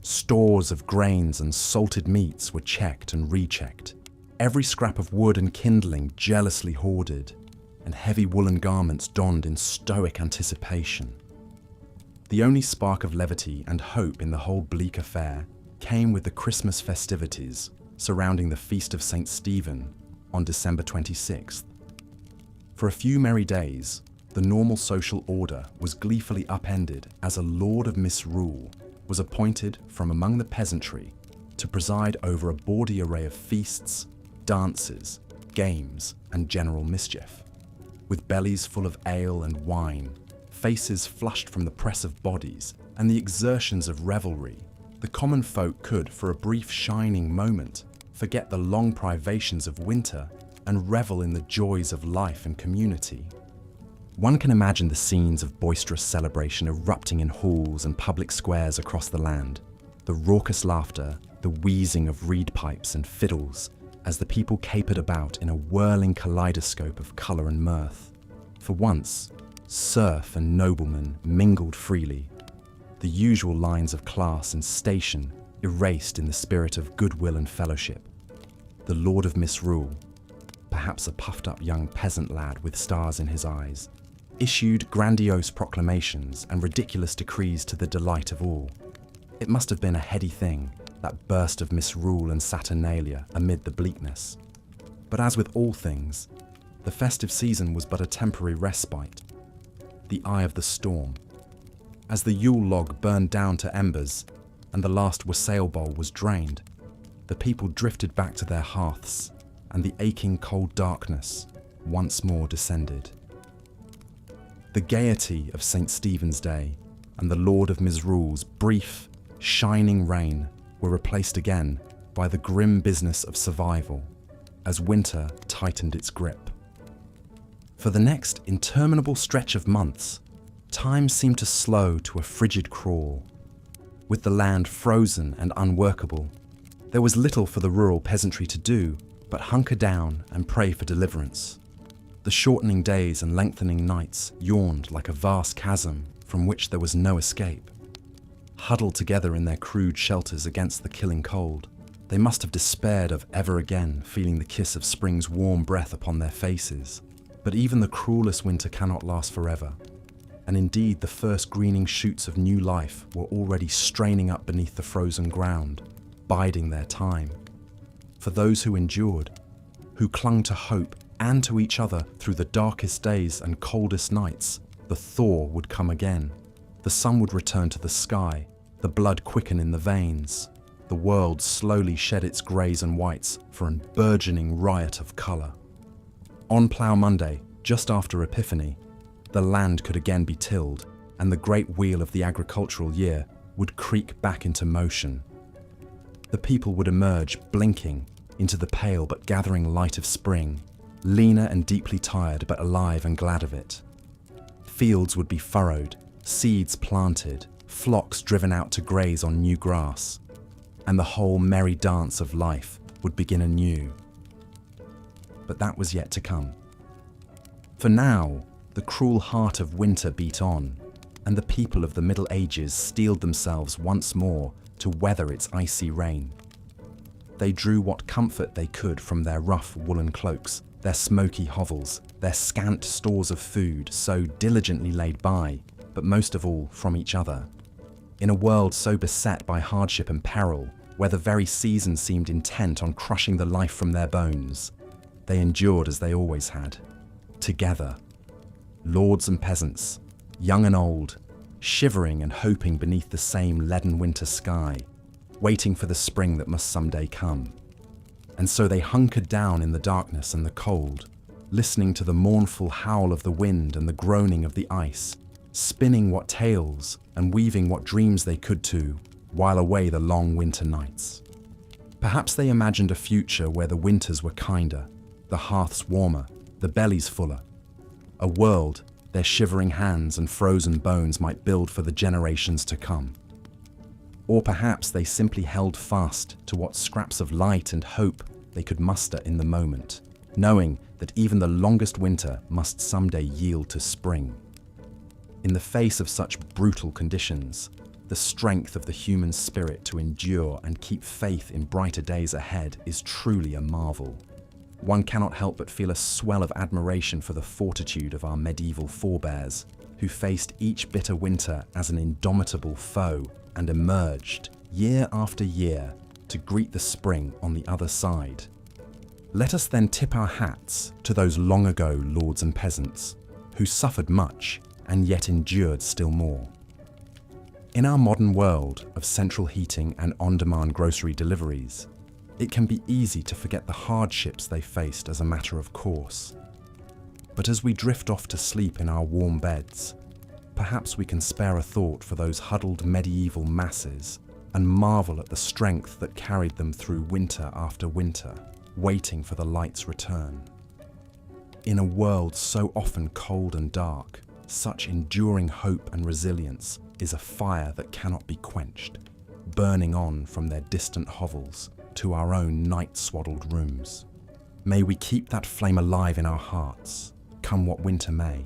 Stores of grains and salted meats were checked and rechecked, every scrap of wood and kindling jealously hoarded, and heavy woolen garments donned in stoic anticipation. The only spark of levity and hope in the whole bleak affair came with the Christmas festivities surrounding the Feast of St. Stephen on December 26th. For a few merry days, the normal social order was gleefully upended as a lord of misrule was appointed from among the peasantry to preside over a bawdy array of feasts, dances, games, and general mischief. With bellies full of ale and wine, faces flushed from the press of bodies, and the exertions of revelry, the common folk could, for a brief shining moment, forget the long privations of winter and revel in the joys of life and community. One can imagine the scenes of boisterous celebration erupting in halls and public squares across the land, the raucous laughter, the wheezing of reed pipes and fiddles, as the people capered about in a whirling kaleidoscope of colour and mirth. For once, serf and nobleman mingled freely, the usual lines of class and station erased in the spirit of goodwill and fellowship. The lord of misrule, perhaps a puffed-up young peasant lad with stars in his eyes, issued grandiose proclamations and ridiculous decrees to the delight of all. It must have been a heady thing, that burst of misrule and saturnalia amid the bleakness. But as with all things, the festive season was but a temporary respite, the eye of the storm. As the Yule log burned down to embers and the last wassail bowl was drained, the people drifted back to their hearths, and the aching cold darkness once more descended. The gaiety of St. Stephen's Day and the Lord of Misrule's brief, shining reign were replaced again by the grim business of survival as winter tightened its grip. For the next interminable stretch of months, time seemed to slow to a frigid crawl. With the land frozen and unworkable, there was little for the rural peasantry to do but hunker down and pray for deliverance. The shortening days and lengthening nights yawned like a vast chasm from which there was no escape. Huddled together in their crude shelters against the killing cold, they must have despaired of ever again feeling the kiss of spring's warm breath upon their faces. But even the cruelest winter cannot last forever. and indeed the first greening shoots of new life were already straining up beneath the frozen ground, biding their time. For those who endured, who clung to hope and to each other through the darkest days and coldest nights, the thaw would come again. The sun would return to the sky, the blood quicken in the veins, the world slowly shed its greys and whites for a burgeoning riot of colour. On Plough Monday, just after Epiphany, the land could again be tilled, and the great wheel of the agricultural year would creak back into motion. The people would emerge, blinking, into the pale but gathering light of spring, leaner and deeply tired but alive and glad of it. Fields would be furrowed, seeds planted, flocks driven out to graze on new grass, and the whole merry dance of life would begin anew. But that was yet to come. For now, the cruel heart of winter beat on, and the people of the Middle Ages steeled themselves once more to weather its icy reign. They drew what comfort they could from their rough woolen cloaks, their smoky hovels, their scant stores of food so diligently laid by, but most of all from each other. In a world so beset by hardship and peril, where the very season seemed intent on crushing the life from their bones, they endured as they always had, together. Lords and peasants, young and old, shivering and hoping beneath the same leaden winter sky, waiting for the spring that must someday come. And so they hunkered down in the darkness and the cold, listening to the mournful howl of the wind and the groaning of the ice, spinning what tales and weaving what dreams they could to, while away the long winter nights. Perhaps they imagined a future where the winters were kinder, the hearths warmer, the bellies fuller. A world their shivering hands and frozen bones might build for the generations to come. Or perhaps they simply held fast to what scraps of light and hope they could muster in the moment, knowing that even the longest winter must someday yield to spring. In the face of such brutal conditions, the strength of the human spirit to endure and keep faith in brighter days ahead is truly a marvel. One cannot help but feel a swell of admiration for the fortitude of our medieval forebears, who faced each bitter winter as an indomitable foe and emerged, year after year, to greet the spring on the other side. Let us then tip our hats to those long ago lords and peasants, who suffered much and yet endured still more. In our modern world of central heating and on-demand grocery deliveries, it can be easy to forget the hardships they faced as a matter of course. But as we drift off to sleep in our warm beds, perhaps we can spare a thought for those huddled medieval masses and marvel at the strength that carried them through winter after winter, waiting for the light's return. In a world so often cold and dark, such enduring hope and resilience is a fire that cannot be quenched, burning on from their distant hovels to our own night-swaddled rooms. May we keep that flame alive in our hearts, come what winter may.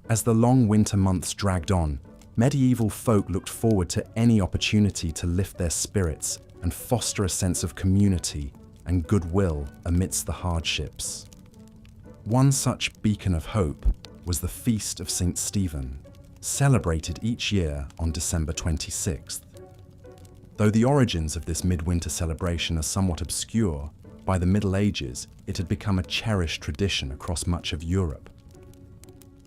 As the long winter months dragged on, medieval folk looked forward to any opportunity to lift their spirits and foster a sense of community and goodwill amidst the hardships. One such beacon of hope was the Feast of St. Stephen, celebrated each year on December 26th. Though the origins of this midwinter celebration are somewhat obscure, by the Middle Ages it had become a cherished tradition across much of Europe.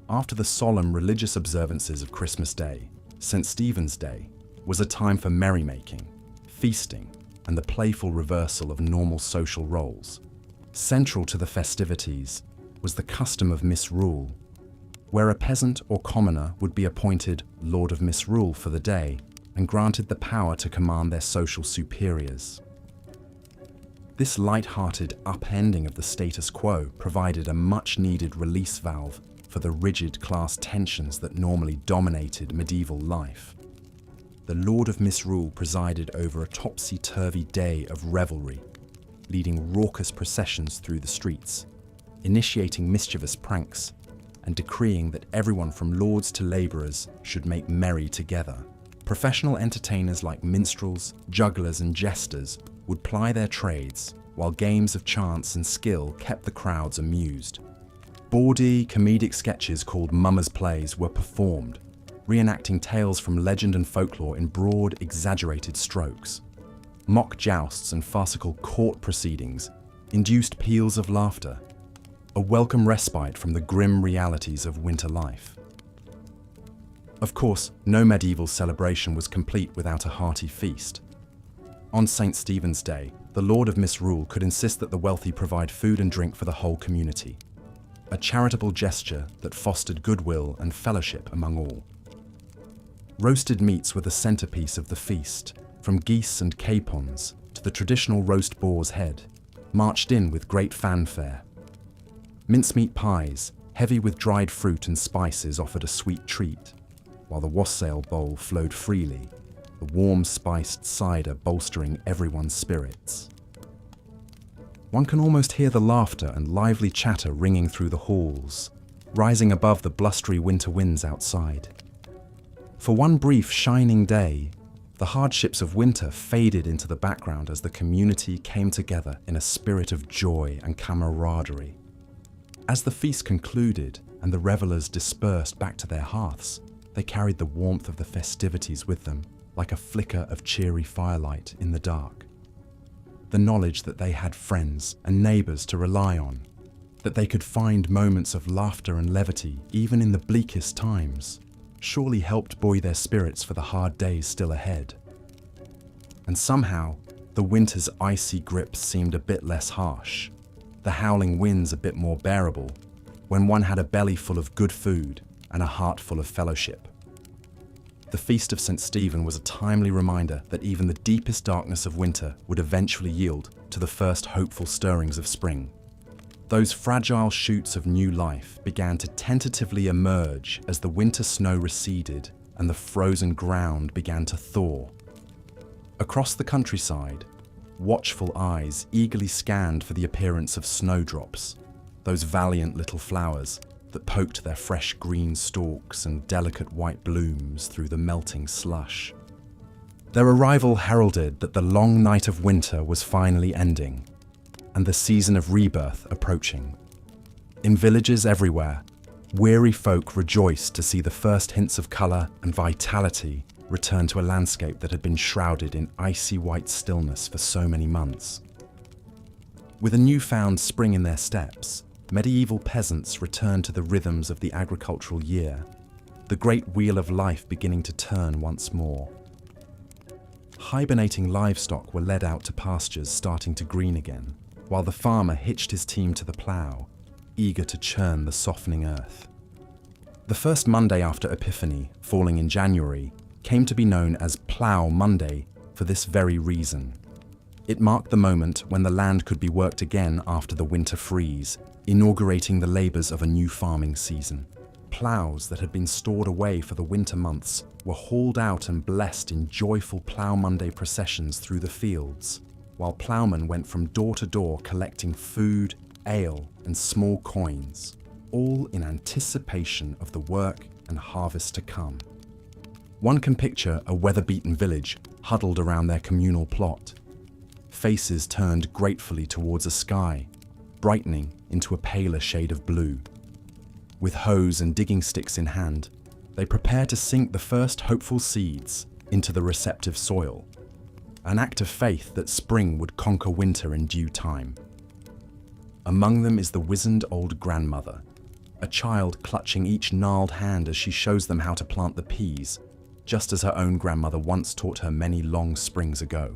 After the solemn religious observances of Christmas Day, St. Stephen's Day was a time for merrymaking, feasting, and the playful reversal of normal social roles. Central to the festivities was the custom of misrule, where a peasant or commoner would be appointed Lord of Misrule for the day and granted the power to command their social superiors. This light-hearted upending of the status quo provided a much-needed release valve for the rigid class tensions that normally dominated medieval life. The Lord of Misrule presided over a topsy-turvy day of revelry, leading raucous processions through the streets, initiating mischievous pranks, and decreeing that everyone from lords to labourers should make merry together. Professional entertainers like minstrels, jugglers and jesters would ply their trades, while games of chance and skill kept the crowds amused. Bawdy, comedic sketches called mummers' plays were performed, reenacting tales from legend and folklore in broad, exaggerated strokes. Mock jousts and farcical court proceedings induced peals of laughter, a welcome respite from the grim realities of winter life. Of course, no medieval celebration was complete without a hearty feast. On St. Stephen's Day, the Lord of Misrule could insist that the wealthy provide food and drink for the whole community, a charitable gesture that fostered goodwill and fellowship among all. Roasted meats were the centerpiece of the feast, from geese and capons to the traditional roast boar's head, marched in with great fanfare. Mincemeat pies, heavy with dried fruit and spices, offered a sweet treat, while the wassail bowl flowed freely, the warm spiced cider bolstering everyone's spirits. One can almost hear the laughter and lively chatter ringing through the halls, rising above the blustery winter winds outside. For one brief shining day, the hardships of winter faded into the background as the community came together in a spirit of joy and camaraderie. As the feast concluded and the revelers dispersed back to their hearths, they carried the warmth of the festivities with them, like a flicker of cheery firelight in the dark. The knowledge that they had friends and neighbours to rely on, that they could find moments of laughter and levity even in the bleakest times, surely helped buoy their spirits for the hard days still ahead. And somehow, the winter's icy grip seemed a bit less harsh, the howling winds a bit more bearable, when one had a belly full of good food and a heart full of fellowship. The Feast of St. Stephen was a timely reminder that even the deepest darkness of winter would eventually yield to the first hopeful stirrings of spring. Those fragile shoots of new life began to tentatively emerge as the winter snow receded and the frozen ground began to thaw. Across the countryside, watchful eyes eagerly scanned for the appearance of snowdrops, those valiant little flowers that poked their fresh green stalks and delicate white blooms through the melting slush. Their arrival heralded that the long night of winter was finally ending, and the season of rebirth approaching. In villages everywhere, weary folk rejoiced to see the first hints of colour and vitality return to a landscape that had been shrouded in icy white stillness for so many months. With a newfound spring in their steps, medieval peasants returned to the rhythms of the agricultural year, the great wheel of life beginning to turn once more. Hibernating livestock were led out to pastures starting to green again, while the farmer hitched his team to the plough, eager to churn the softening earth. The first Monday after Epiphany, falling in January, came to be known as Plough Monday for this very reason. It marked the moment when the land could be worked again after the winter freeze, inaugurating the labours of a new farming season. Ploughs that had been stored away for the winter months were hauled out and blessed in joyful Plough Monday processions through the fields, while ploughmen went from door to door collecting food, ale, and small coins, all in anticipation of the work and harvest to come. One can picture a weather-beaten village huddled around their communal plot, faces turned gratefully towards a sky, brightening into a paler shade of blue. With hoes and digging sticks in hand, they prepare to sink the first hopeful seeds into the receptive soil, an act of faith that spring would conquer winter in due time. Among them is the wizened old grandmother, a child clutching each gnarled hand as she shows them how to plant the peas, just as her own grandmother once taught her many long springs ago.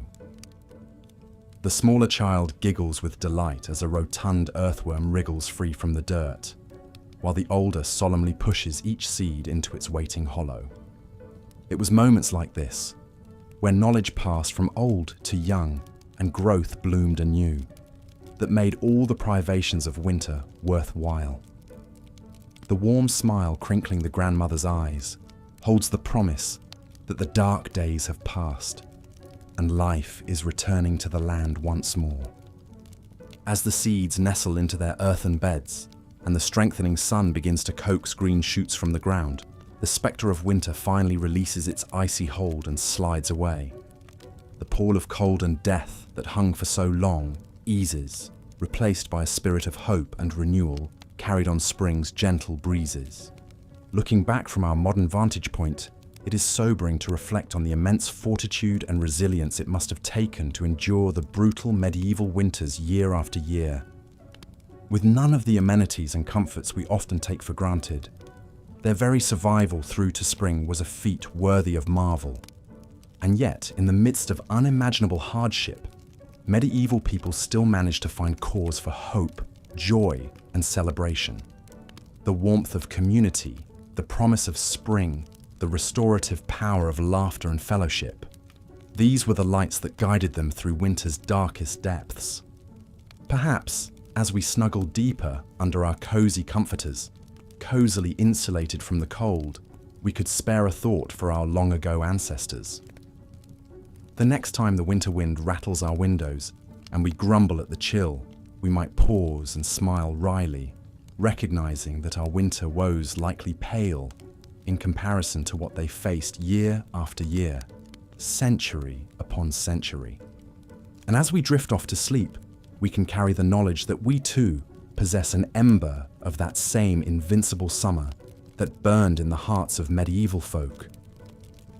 The smaller child giggles with delight as a rotund earthworm wriggles free from the dirt, while the older solemnly pushes each seed into its waiting hollow. It was moments like this, where knowledge passed from old to young and growth bloomed anew, that made all the privations of winter worthwhile. The warm smile crinkling the grandmother's eyes holds the promise that the dark days have passed and life is returning to the land once more. As the seeds nestle into their earthen beds and the strengthening sun begins to coax green shoots from the ground, the spectre of winter finally releases its icy hold and slides away. The pall of cold and death that hung for so long eases, replaced by a spirit of hope and renewal carried on spring's gentle breezes. Looking back from our modern vantage point, it is sobering to reflect on the immense fortitude and resilience it must have taken to endure the brutal medieval winters year after year. With none of the amenities and comforts we often take for granted, their very survival through to spring was a feat worthy of marvel. And yet, in the midst of unimaginable hardship, medieval people still managed to find cause for hope, joy, and celebration. The warmth of community, the promise of spring, the restorative power of laughter and fellowship. These were the lights that guided them through winter's darkest depths. Perhaps, as we snuggle deeper under our cozy comforters, cozily insulated from the cold, we could spare a thought for our long-ago ancestors. The next time the winter wind rattles our windows and we grumble at the chill, we might pause and smile wryly, recognizing that our winter woes likely pale in comparison to what they faced year after year, century upon century. And as we drift off to sleep, we can carry the knowledge that we too possess an ember of that same invincible summer that burned in the hearts of medieval folk.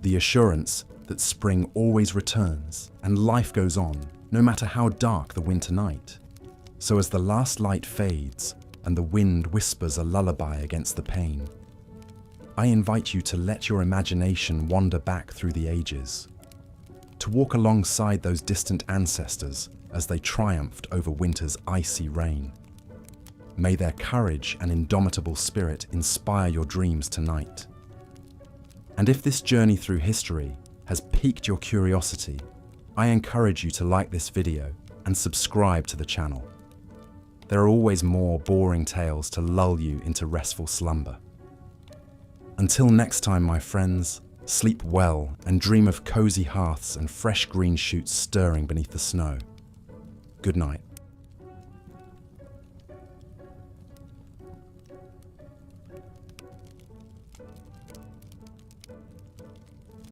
The assurance that spring always returns and life goes on, no matter how dark the winter night. So as the last light fades and the wind whispers a lullaby against the pane, I invite you to let your imagination wander back through the ages, to walk alongside those distant ancestors as they triumphed over winter's icy reign. May their courage and indomitable spirit inspire your dreams tonight. And if this journey through history has piqued your curiosity, I encourage you to like this video and subscribe to the channel. There are always more boring tales to lull you into restful slumber. Until next time, my friends, sleep well and dream of cozy hearths and fresh green shoots stirring beneath the snow. Good night.